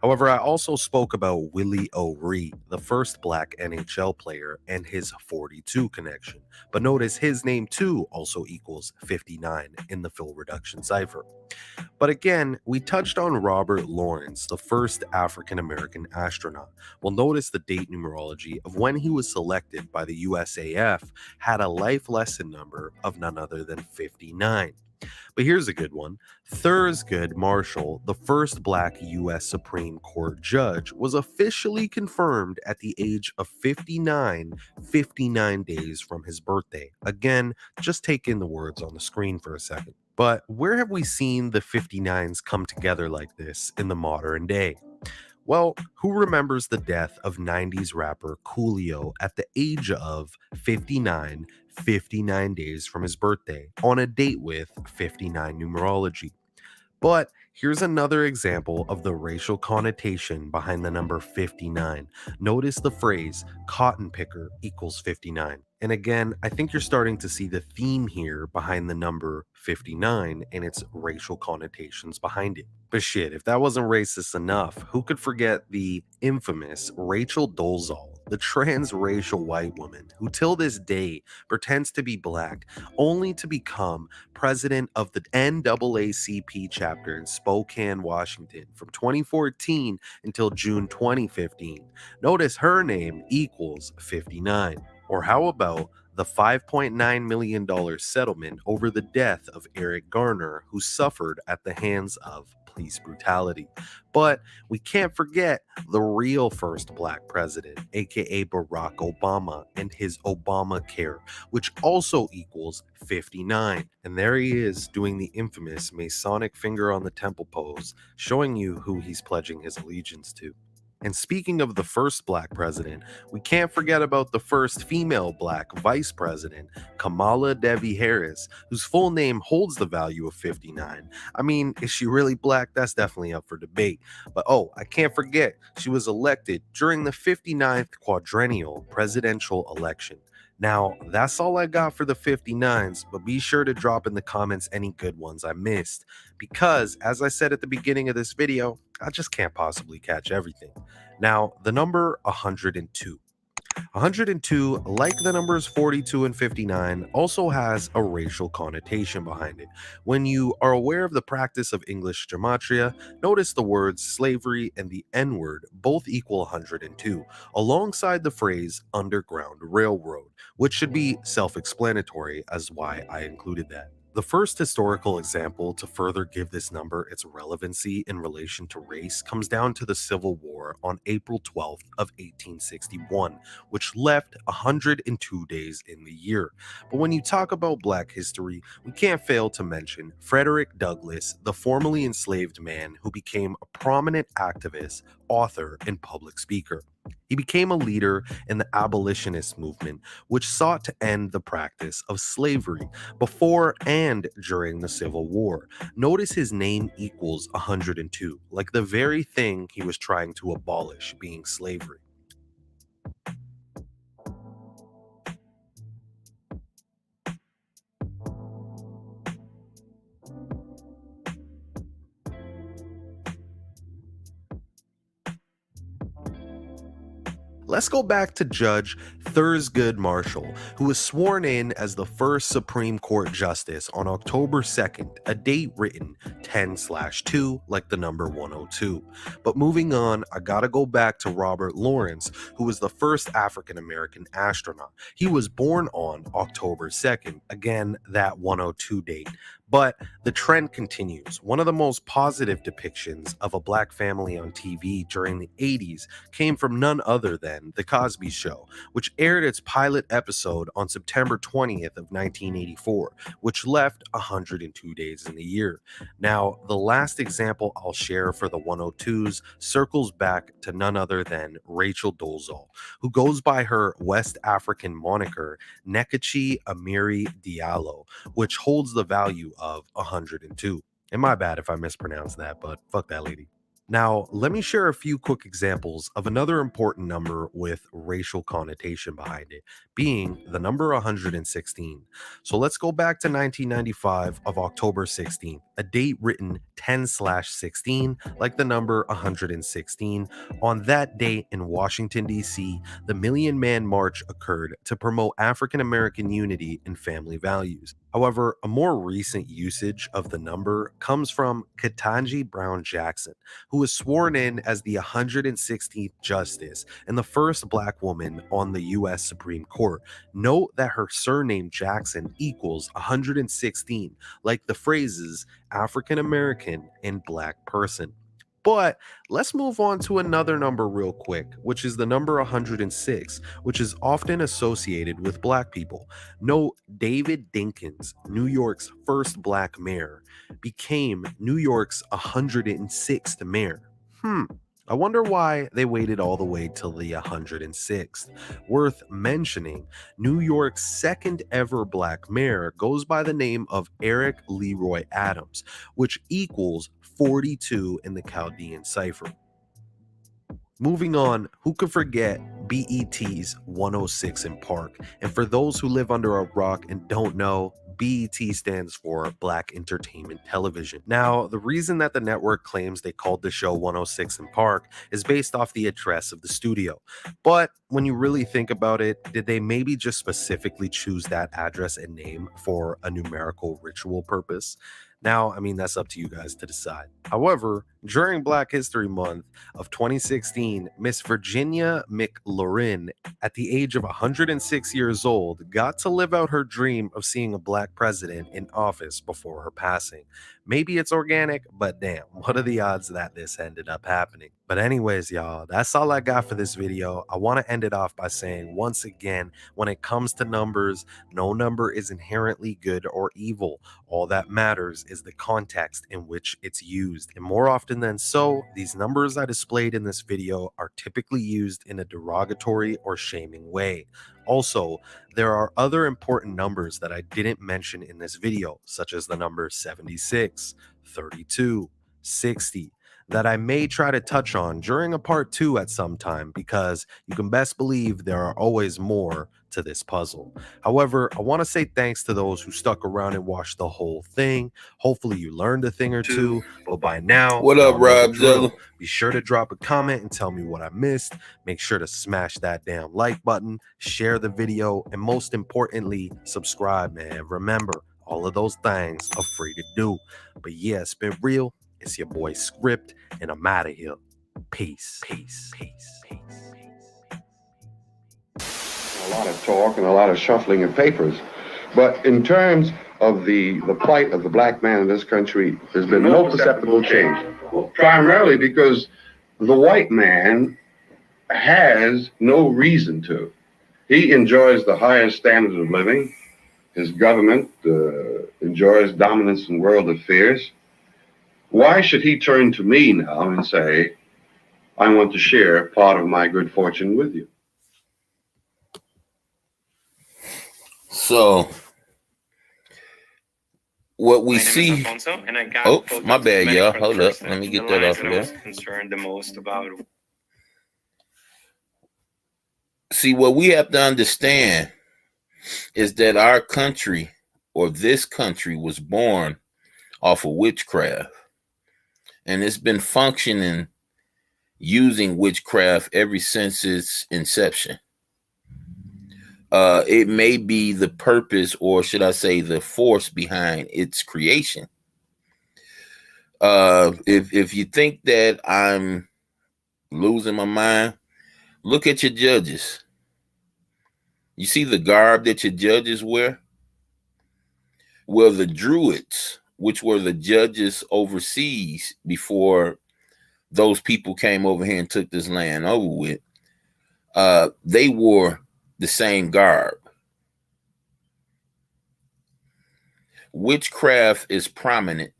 However, I also spoke about Willie O'Ree, the first black NHL player, and his 42 connection. But notice his name too also equals 59 in the full reduction cipher. But again, we touched on Robert Lawrence, the first African-American astronaut. Well, notice the date numerology of when he was selected by the USAF had a life lesson number of none other than 59. But here's a good one. Thurgood Marshall, the first black U.S. Supreme Court judge, was officially confirmed at the age of 59 days from his birthday. Again, just take in the words on the screen for a second. But where have we seen the 59s come together like this in the modern day? Well, who remembers the death of 90s rapper Coolio at the age of 59 days from his birthday, on a date with 59 numerology? But here's another example of the racial connotation behind the number 59. Notice the phrase cotton picker equals 59. And again, I think you're starting to see the theme here behind the number 59 and its racial connotations behind it. But shit, if that wasn't racist enough, who could forget the infamous Rachel Dolezal, the transracial white woman who till this day pretends to be black only to become president of the NAACP chapter in Spokane, Washington from 2014 until June 2015. Notice her name equals 59. Or how about the $5.9 million settlement over the death of Eric Garner, who suffered at the hands of police brutality? But we can't forget the real first black president, aka Barack Obama, and his Obamacare, which also equals 59. And there he is doing the infamous Masonic finger on the temple pose, showing you who he's pledging his allegiance to. And speaking of the first black president, we can't forget about the first female black vice president, Kamala Devi Harris, whose full name holds the value of 59. I mean, is she really black? That's definitely up for debate. But oh, I can't forget, she was elected during the 59th quadrennial presidential election. Now, that's all I got for the 59s, but be sure to drop in the comments any good ones I missed, because as I said at the beginning of this video, I just can't possibly catch everything. Now, the number 102. 102, like the numbers 42 and 59, also has a racial connotation behind it. When you are aware of the practice of English gematria, notice the words slavery and the N-word both equal 102, alongside the phrase Underground Railroad, which should be self-explanatory as why I included that. The first historical example to further give this number its relevancy in relation to race comes down to the Civil War on April 12th of 1861, which left 102 days in the year. But when you talk about Black history, we can't fail to mention Frederick Douglass, the formerly enslaved man who became a prominent activist, author, and public speaker. He became a leader in the abolitionist movement, which sought to end the practice of slavery before and during the Civil War. Notice his name equals 102, like the very thing he was trying to abolish, being slavery. Let's go back to Judge Thurgood Marshall, who was sworn in as the first Supreme Court Justice on October 2nd, a date written 10/2, like the number 102. But moving on, I gotta go back to Robert Lawrence, who was the first African American astronaut. He was born on October 2nd, again, that 102 date. But the trend continues. One of the most positive depictions of a black family on TV during the 80s came from none other than The Cosby Show, which aired its pilot episode on September 20th of 1984, which left 102 days in the year. Now, the last example I'll share for the 102s circles back to none other than Rachel Dolezal, who goes by her West African moniker Nkechi Amiri Diallo, which holds the value of 102. And my bad if I mispronounced that, but fuck that lady. Now, let me share a few quick examples of another important number with racial connotation behind it, being the number 116. So let's go back to 1995 of October 16th, a date written 10/16, like the number 116. On that date in Washington, D.C., the Million Man March occurred to promote African American unity and family values. However, a more recent usage of the number comes from Ketanji Brown Jackson, who was sworn in as the 116th Justice and the first Black woman on the U.S. Supreme Court. Note that her surname Jackson equals 116, like the phrases African American and Black person. But let's move on to another number real quick, which is the number 106, which is often associated with Black people. Note David Dinkins, New York's first Black mayor, became New York's 106th mayor. I wonder why they waited all the way till the 106th. Worth mentioning, New York's second ever black mayor goes by the name of Eric Leroy Adams, which equals 42 in the Chaldean cipher. Moving on, who could forget BET's 106 in Park? And for those who live under a rock and don't know, BET stands for Black Entertainment Television. Now, the reason that the network claims they called the show 106 in Park is based off the address of the studio. But when you really think about it, did they maybe just specifically choose that address and name for a numerical ritual purpose? Now, I mean, that's up to you guys to decide. However, during Black History Month of 2016, Miss Virginia McLaurin, at the age of 106 years old, got to live out her dream of seeing a black president in office before her passing. Maybe it's organic, but damn, what are the odds that this ended up happening? But anyways, y'all, that's all I got for this video. I want to end it off by saying, once again, when it comes to numbers, no number is inherently good or evil. All that matters is the context in which it's used. And more often than so, these numbers I displayed in this video are typically used in a derogatory or shaming way. Also, there are other important numbers that I didn't mention in this video, such as the numbers 76, 32, 60, that I may try to touch on during a part 2 at some time, because you can best believe there are always more to this puzzle. However, I want to say thanks to those who stuck around and watched the whole thing. Hopefully you learned a thing or two, but by now, What up, Rob Zilla? Be sure to drop a comment and tell me what I missed. Make sure to smash that damn like button, share the video, and most importantly, subscribe, man. Remember, all of those things are free to do. But yeah, it's been real. It's your boy Script, and I'm out of here. Peace. Peace. Peace. Peace. A lot of talk and a lot of shuffling of papers. But in terms of the plight of the black man in this country, there's been no perceptible change. Primarily because the white man has no reason to. He enjoys the highest standard of living. His government enjoys dominance in world affairs. Why should he turn to me now and say, I want to share part of my good fortune with you? So, what we see. Oh, my bad, y'all. Hold up. Let me get that off of there. Concerned the most about. See, what we have to understand is that our country, or this country, was born off of witchcraft. And it's been functioning using witchcraft ever since its inception. It may be the purpose, or should I say the force behind its creation. If you think that I'm losing my mind, look at your judges. You see the garb that your judges wear? Well, the Druids, which were the judges overseas before those people came over here and took this land over with, they wore the same garb. Witchcraft is prominent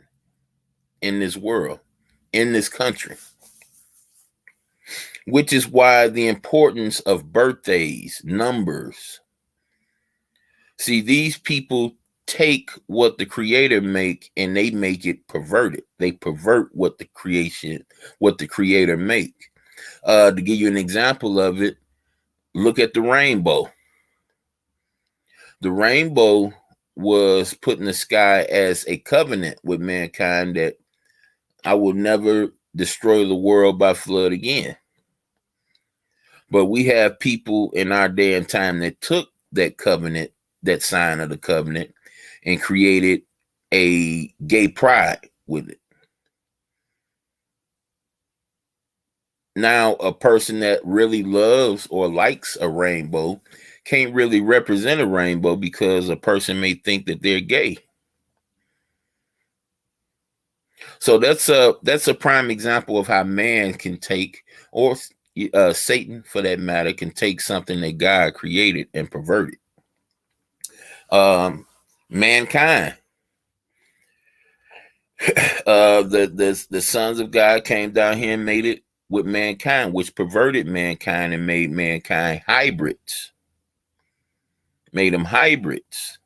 in this world, in this country, which is why the importance of birthdays, numbers. See, these people take what the creator make and they make it perverted. They pervert what the creator make. To give you an example of it, look at the rainbow. The rainbow was put in the sky as a covenant with mankind that I will never destroy the world by flood again. But we have people in our day and time that took that covenant, that sign of the covenant, and created a gay pride with it. Now, a person that really loves or likes a rainbow can't really represent a rainbow because a person may think that they're gay. So that's a prime example of how man can take, or Satan for that matter, can take something that God created and pervert it. Mankind. The sons of God came down here and made it with mankind, which perverted mankind and made mankind hybrids. Made them hybrids.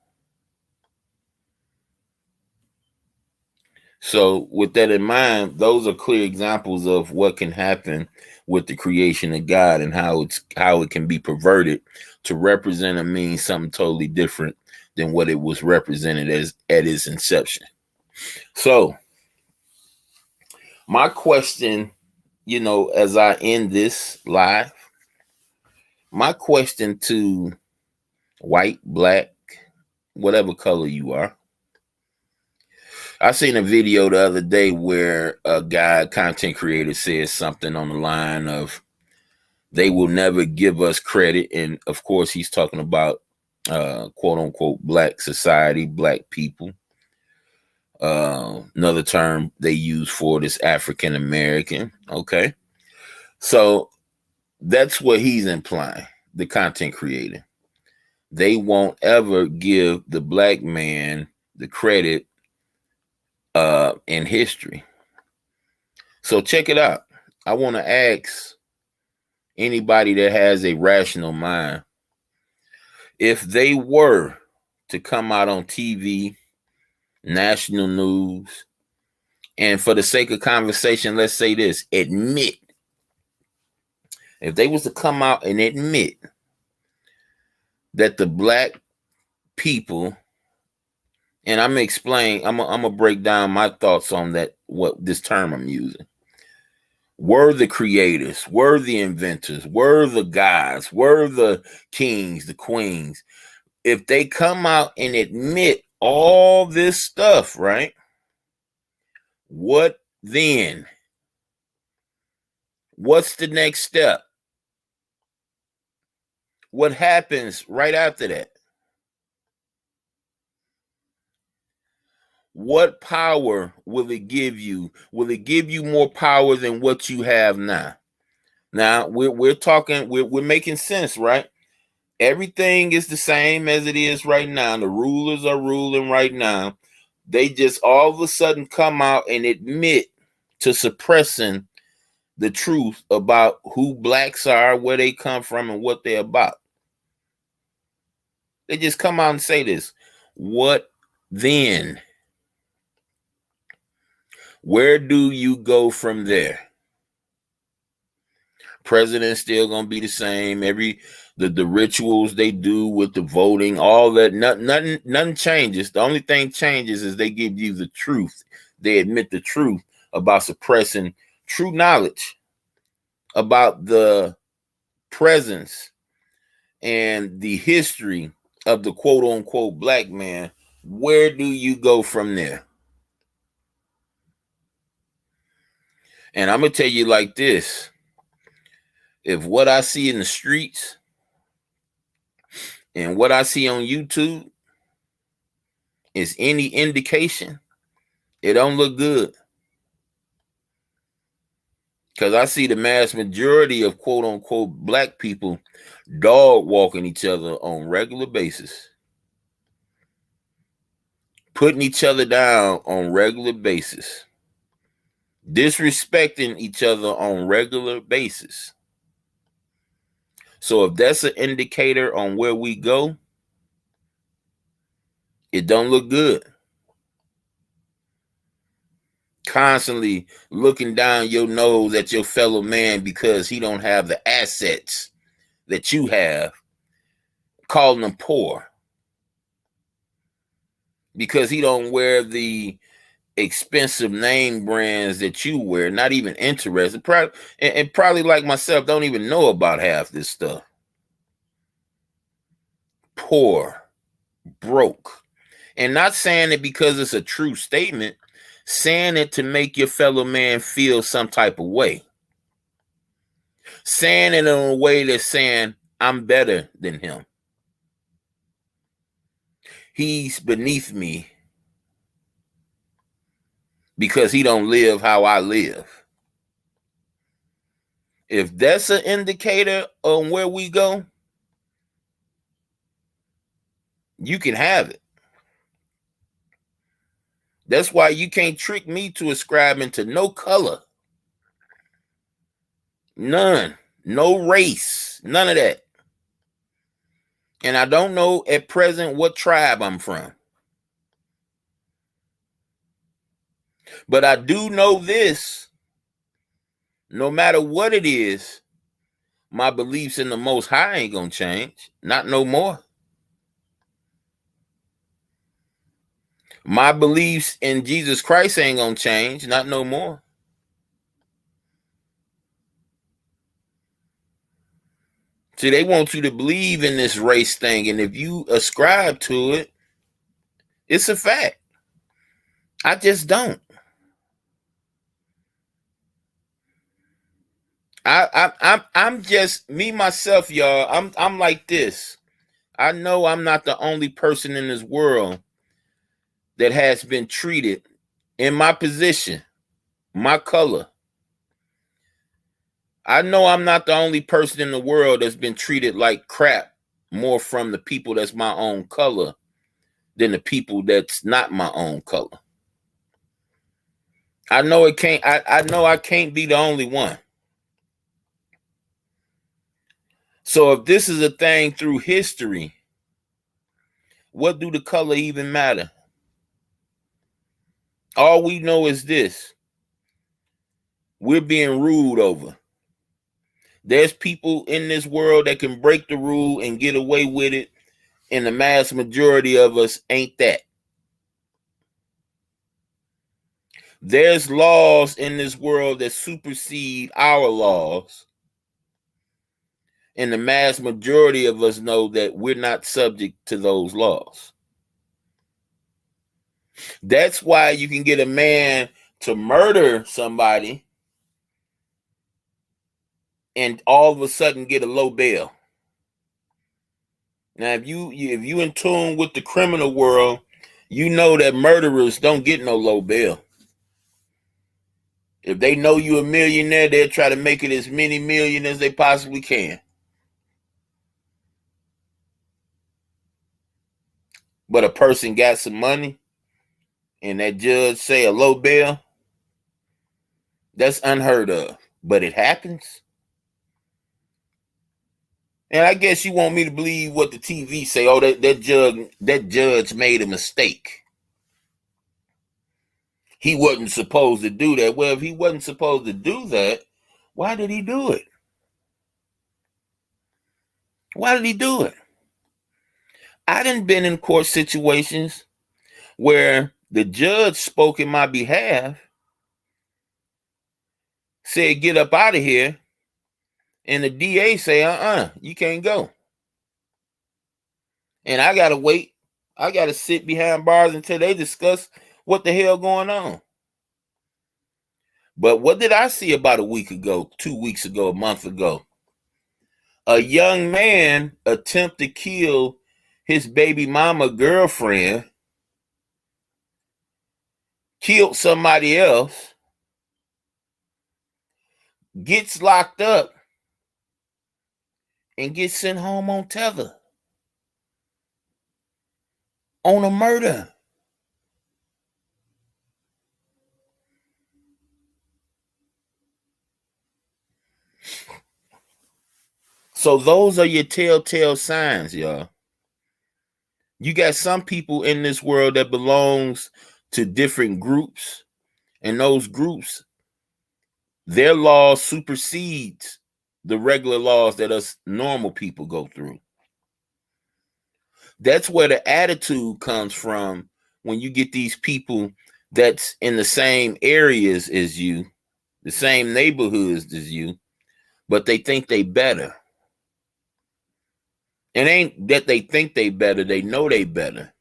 So with that in mind, those are clear examples of what can happen with the creation of God and how it can be perverted to represent or mean something totally different than what it was represented as at its inception. So my question, as I end this live, my question to white, black, whatever color you are. I seen a video the other day where a content creator, says something on the line of, they will never give us credit. And of course, he's talking about quote unquote black society, black people. Another term they use for it is African American. Okay. So that's what he's implying, the content creator. They won't ever give the black man the credit in history. So check it out. I want to ask anybody that has a rational mind, if they were to come out on TV, national news, and for the sake of conversation, let's say this, admit, if they was to come out and admit that the black people, and I'm gonna explain, I'm gonna break down my thoughts on that, what this term I'm using, were the creators, were the inventors, were the guys, were the kings, the queens, if they come out and admit all this stuff, right? What then? What's the next step? What happens right after that? What power will it give you? Will it give you more power than what you have now? Now we're talking, we're making sense, right? Everything is the same as it is right now. The rulers are ruling right now. They just all of a sudden come out and admit to suppressing the truth about who blacks are, where they come from, and what they're about. They just come out and say this. What then? Where do you go from there? President's still gonna be the same. The rituals they do with the voting, all that, nothing changes. The only thing changes is they give you the truth. They admit the truth about suppressing true knowledge about the presence and the history of the quote unquote black man. Where do you go from there? And I'm gonna tell you like this. If what I see in the streets and what I see on YouTube is any indication, it don't look good. Because I see the mass majority of quote unquote black people dog walking each other on regular basis, putting each other down on regular basis, disrespecting each other on regular basis. So if that's an indicator on where we go, it don't look good. Constantly looking down your nose at your fellow man because he don't have the assets that you have, calling him poor because he don't wear the expensive name brands that you wear, not even interested, probably like myself, don't even know about half this stuff. Poor, broke, and not saying it because it's a true statement, saying it to make your fellow man feel some type of way, saying it in a way that's saying, I'm better than him. He's beneath me because he don't live how I live. If that's an indicator on where we go, you can have it. That's why you can't trick me to ascribing to no color. None. No race. None of that. And I don't know at present what tribe I'm from. But I do know this. No matter what it is, my beliefs in the Most High ain't gonna change. Not no more. My beliefs in Jesus Christ ain't gonna change. Not no more. See, they want you to believe in this race thing, and if you ascribe to it, it's a fact. I just don't. I'm just me myself, y'all. I'm like this. I know I'm not the only person in this world that has been treated in my position, my color. I know I'm not the only person in the world that's been treated like crap more from the people that's my own color than the people that's not my own color. I know it can't, I know I can't be the only one. So if this is a thing through history, what do the color even matter? All we know is this. We're being ruled over. There's people in this world that can break the rule and get away with it, and the mass majority of us ain't that. There's laws in this world that supersede our laws, and the mass majority of us know that we're not subject to those laws. That's why you can get a man to murder somebody and all of a sudden get a low bail. Now, if you in tune with the criminal world, you know that murderers don't get no low bail. If they know you a millionaire, they'll try to make it as many million as they possibly can. But a person got some money and that judge say a low bail, that's unheard of. But it happens. And I guess you want me to believe what the TV say. Oh, that judge made a mistake. He wasn't supposed to do that. Well, if he wasn't supposed to do that, why did he do it? Why did he do it? I done been in court situations where the judge spoke in my behalf, said, get up out of here. And the DA say, you can't go. And I got to wait. I got to sit behind bars until they discuss what the hell going on. But what did I see about a week ago, 2 weeks ago, a month ago? A young man attempt to kill his baby mama girlfriend, killed somebody else, gets locked up, and gets sent home on tether on a murder. So those are your telltale signs, y'all. You got some people in this world that belongs to different groups, and those groups, their laws supersedes the regular laws that us normal people go through. That's where the attitude comes from when you get these people that's in the same areas as you, the same neighborhoods as you, but they think they better. It ain't that they think they better, they know they better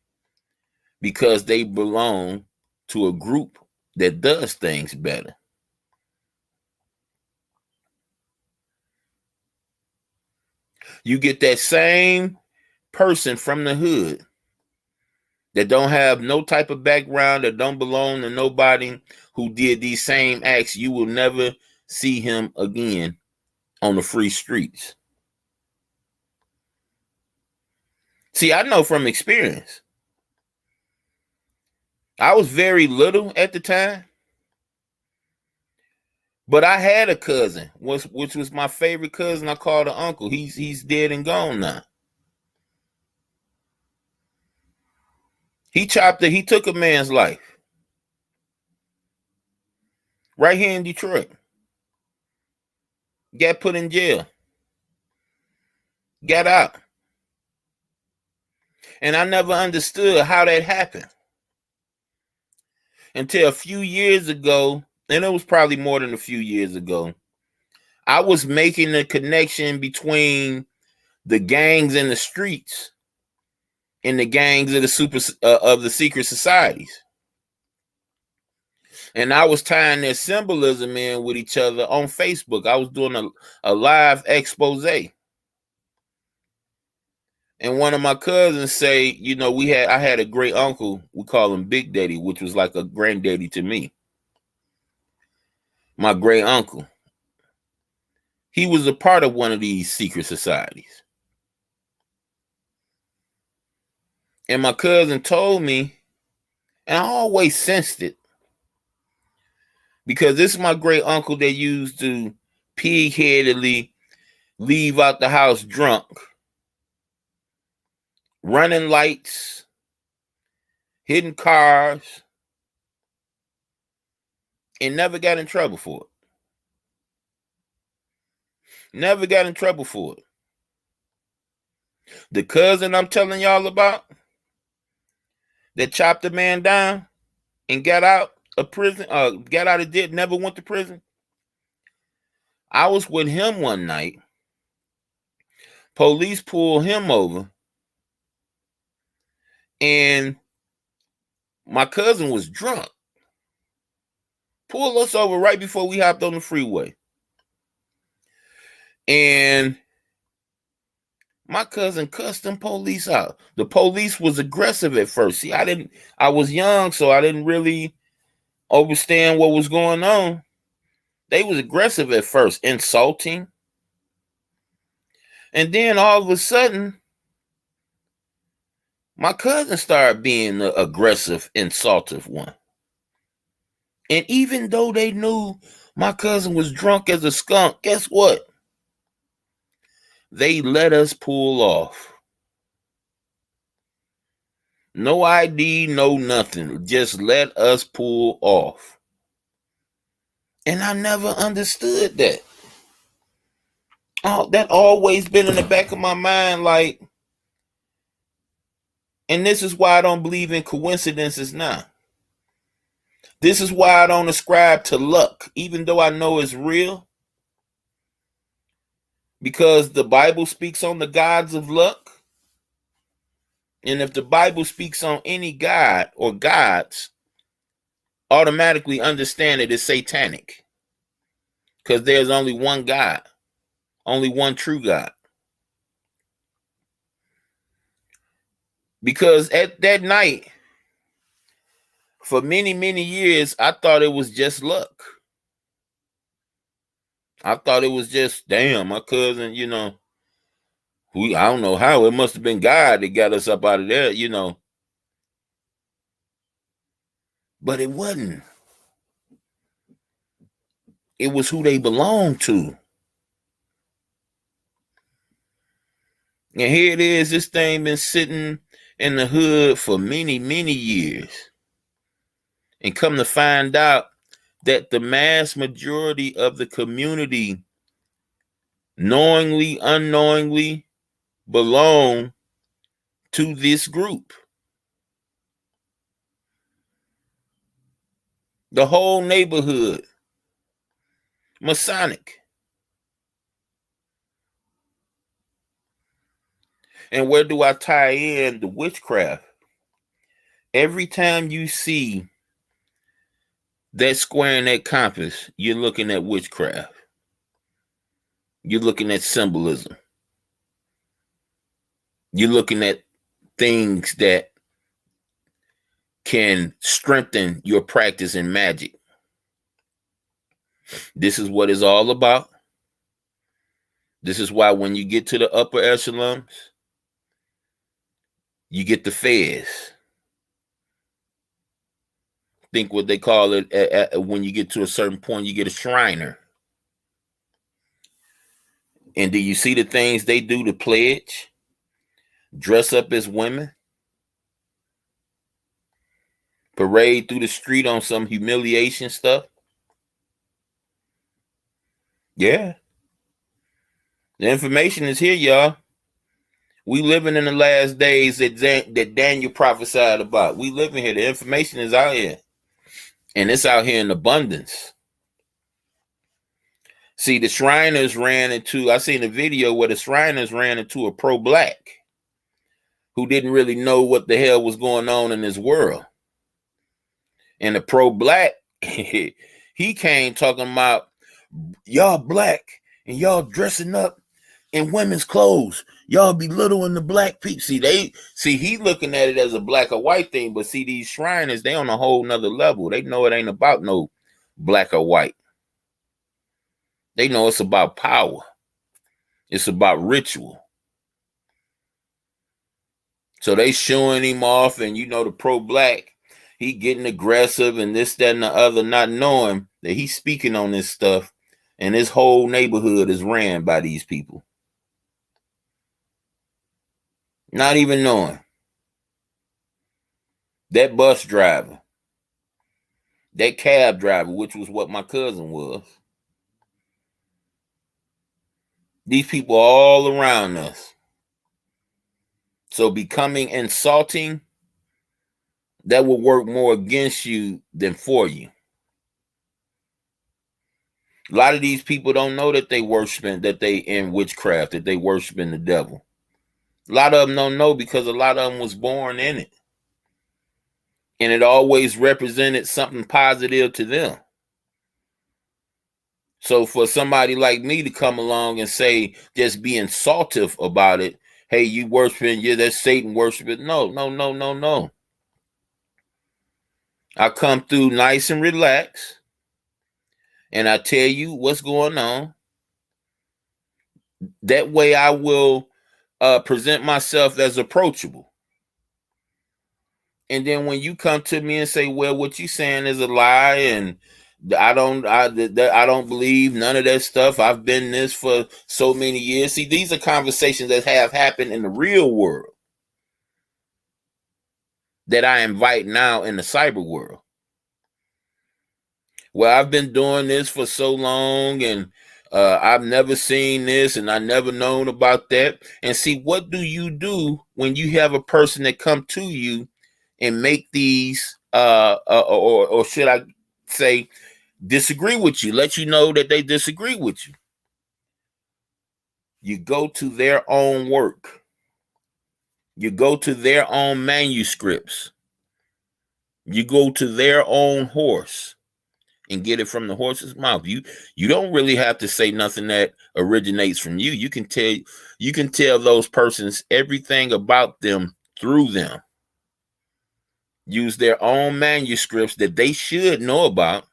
because they belong to a group that does things better. You get that same person from the hood that don't have no type of background, that don't belong to nobody who did these same acts. You will never see him again on the free streets. See, I know from experience. I was very little at the time, But I had a cousin, which was my favorite cousin. I called an uncle. He's dead and gone now. He took a man's life right here in Detroit. Got put in jail. Got out. And I never understood how that happened until a few years ago, and it was probably more than a few years ago. I was making the connection between the gangs in the streets and the gangs of the secret societies. And I was tying their symbolism in with each other on Facebook. I was doing a live expose. And one of my cousins say, you know, I had a great uncle, we call him Big Daddy, which was like a granddaddy to me. My great uncle. He was a part of one of these secret societies. And my cousin told me, and I always sensed it, because this is my great uncle that used to pig-headedly leave out the house drunk, running lights, hitting cars, and never got in trouble for it. Never got in trouble for it. The cousin I'm telling y'all about that chopped a man down and got out of prison, got out of jail, never went to prison. I was with him one night. Police pulled him over. And my cousin was drunk. Pulled us over right before we hopped on the freeway. And my cousin cussed them police out. The police was aggressive at first. See, I was young, so I didn't really understand what was going on. They was aggressive at first, insulting. And then all of a sudden, my cousin started being the aggressive, insultive one. And even though they knew my cousin was drunk as a skunk, guess what? They let us pull off. No ID, no nothing. Just let us pull off. And I never understood that. Oh, that always been in the back of my mind, like, and this is why I don't believe in coincidences now. This is why I don't ascribe to luck, even though I know it's real. Because the Bible speaks on the gods of luck. And if the Bible speaks on any god or gods, automatically understand it is satanic. Because there's only one God. Only one true God. Because at that night, for many, many years, I thought it was just luck. I thought it was just, damn, my cousin, you know, I don't know how. It must have been God that got us up out of there, you know. But it wasn't. It was who they belonged to. And here it is, this thing been sitting in the hood for many, many years. And come to find out that the mass majority of the community, knowingly, unknowingly, belong to this group. The whole neighborhood, Masonic. And where do I tie in the witchcraft? Every time you see that square and that compass, you're looking at witchcraft. You're looking at symbolism. You're looking at things that can strengthen your practice in magic. This is what it's all about. This is why when you get to the upper echelons, you get the feds. think what they call it when you get to a certain point, you get a Shriner. And do you see the things they do to pledge? Dress up as women? Parade through the street on some humiliation stuff? Yeah. The information is here, y'all. We living in the last days that Daniel prophesied about. We living here. The information is out here. And it's out here in abundance. See, the Shriners I seen a video where the Shriners ran into a pro-black who didn't really know what the hell was going on in this world. And the pro-black, he came talking about, y'all black and y'all dressing up in women's clothes. Y'all belittling the black people. See, he looking at it as a black or white thing, but see, these Shriners, they on a whole nother level. They know it ain't about no black or white. They know it's about power. It's about ritual. So they showing him off, and the pro-black, he getting aggressive and this, that, and the other, not knowing that he's speaking on this stuff, and his whole neighborhood is ran by these people. Not even knowing. That bus driver, that cab driver, which was what my cousin was. These people are all around us. So becoming insulting, that will work more against you than for you. A lot of these people don't know that they in witchcraft, that they worshiping the devil. A lot of them don't know because a lot of them was born in it. And it always represented something positive to them. So for somebody like me to come along and say, just be insultive about it, hey, you worshiping, yeah, that's Satan worshiping. No. I come through nice and relaxed, and I tell you what's going on. That way I will present myself as approachable. And then when you come to me and say, well, what you saying is a lie, and I don't believe none of that stuff. I've been this for so many years. See, these are conversations that have happened in the real world that I invite now in the cyber world. Well, I've been doing this for so long, and I've never seen this, and I never known about that. And see, what do you do when you have a person that come to you and make these, or should I say, disagree with you, let you know that they disagree with you? You go to their own work. You go to their own manuscripts. You go to their own horse and get it from the horse's mouth. You don't really have to say nothing that originates from you. You can tell those persons everything about them through them. Use their own manuscripts that they should know about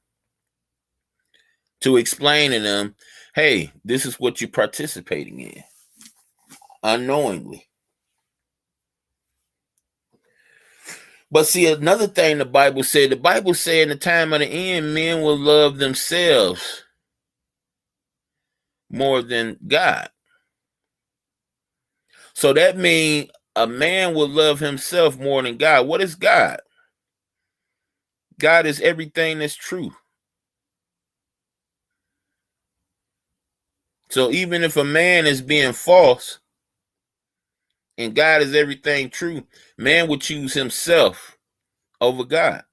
to explain to them, hey, this is what you're participating in unknowingly. But see, another thing the Bible said in the time of the end, men will love themselves more than God. So that means a man will love himself more than God. What is God? God is everything that's true. So even if a man is being false and God is everything true, man would choose himself over God.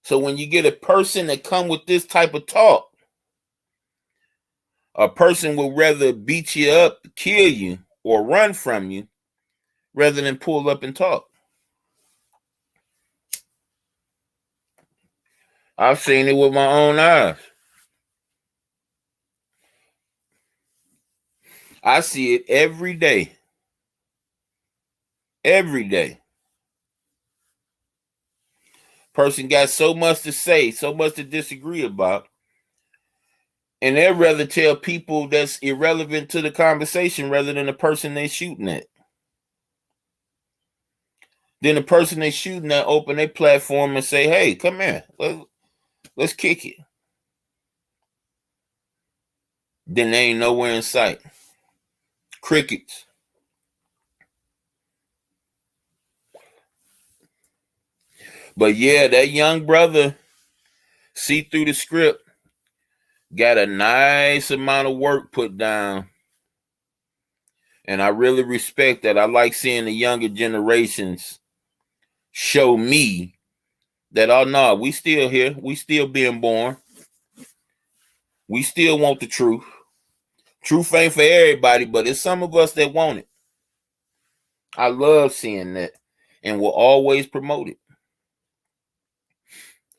So when you get a person that come with this type of talk, a person will rather beat you up, kill you, or run from you rather than pull up and talk. I've seen it with my own eyes. I see it every day. Every day. Person got so much to say, so much to disagree about, and they'd rather tell people that's irrelevant to the conversation rather than the person they're shooting at. Then the person they shooting at open their platform and say, hey, come here. Let's kick it. Then they ain't nowhere in sight. Crickets. But yeah, that young brother, see through the script, got a nice amount of work put down. And I really respect that. I like seeing the younger generations show me that, oh no, we still here. We still being born. We still want the truth. Truth ain't for everybody, but it's some of us that want it. I love seeing that and will always promote it.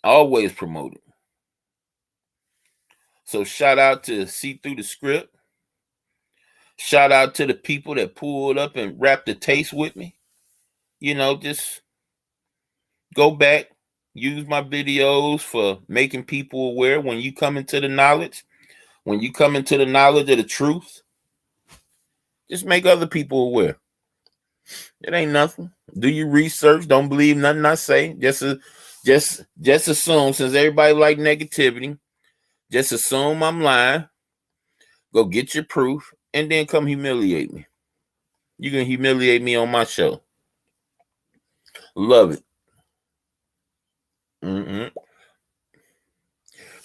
Always promote it. So shout out to See Through the Script. Shout out to the people that pulled up and rapped the taste with me. You know, just go back, use my videos for making people aware when you come into the knowledge. When you come into the knowledge of the truth, just make other people aware. It ain't nothing. Do your research. Don't believe nothing I say. Just assume, since everybody like negativity, just assume I'm lying. Go get your proof and then come humiliate me. You can humiliate me on my show. Love it.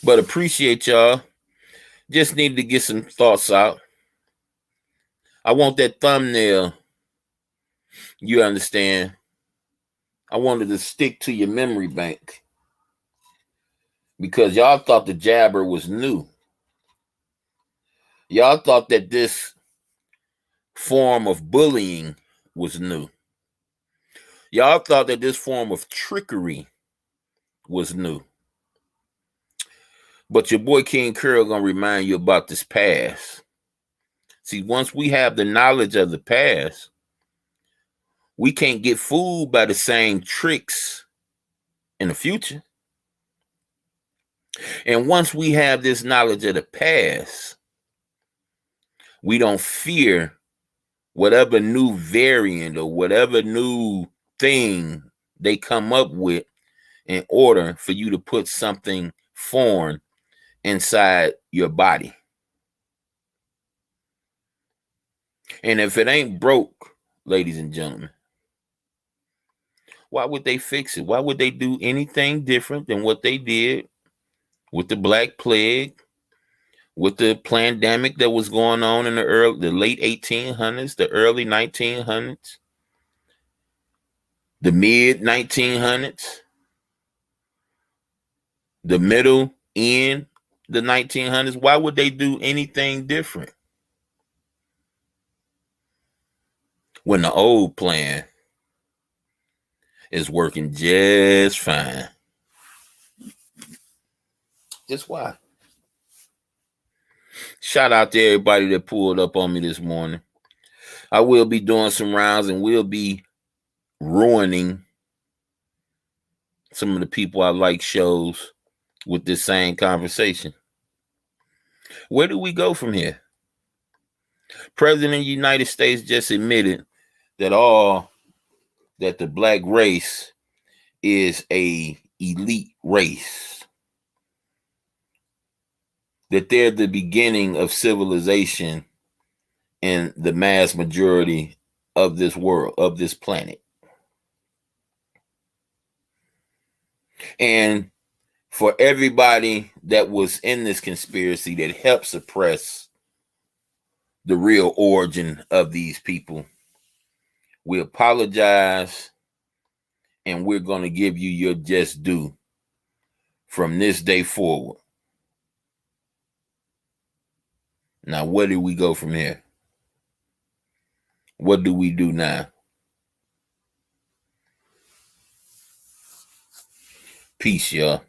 But appreciate y'all. Just need to get some thoughts out. I want that thumbnail. You understand? I wanted to stick to your memory bank. Because y'all thought the jabber was new. Y'all thought that this form of bullying was new. Y'all thought that this form of trickery was new. But your boy King Curl gonna remind you about this past. See, once we have the knowledge of the past, we can't get fooled by the same tricks in the future. And once we have this knowledge of the past, we don't fear whatever new variant or whatever new thing they come up with in order for you to put something foreign inside your body. And if it ain't broke, ladies and gentlemen, why would they fix it? Why would they do anything different than what they did with the Black Plague, with the pandemic that was going on in the late 1800s, the early 1900s, the mid 1900s, the middle end, the 1900s? Why would they do anything different when the old plan is working just fine? Just why? Shout out to everybody that pulled up on me this morning. I will be doing some rounds and will be ruining some of the people I like shows with this same conversation. Where do we go from here? President of the United States just admitted that the black race is a elite race, that they're the beginning of civilization in the mass majority of this world, of this planet. And for everybody that was in this conspiracy that helped suppress the real origin of these people, we apologize, and we're going to give you your just due from this day forward. Now, where do we go from here? What do we do now? Peace, y'all.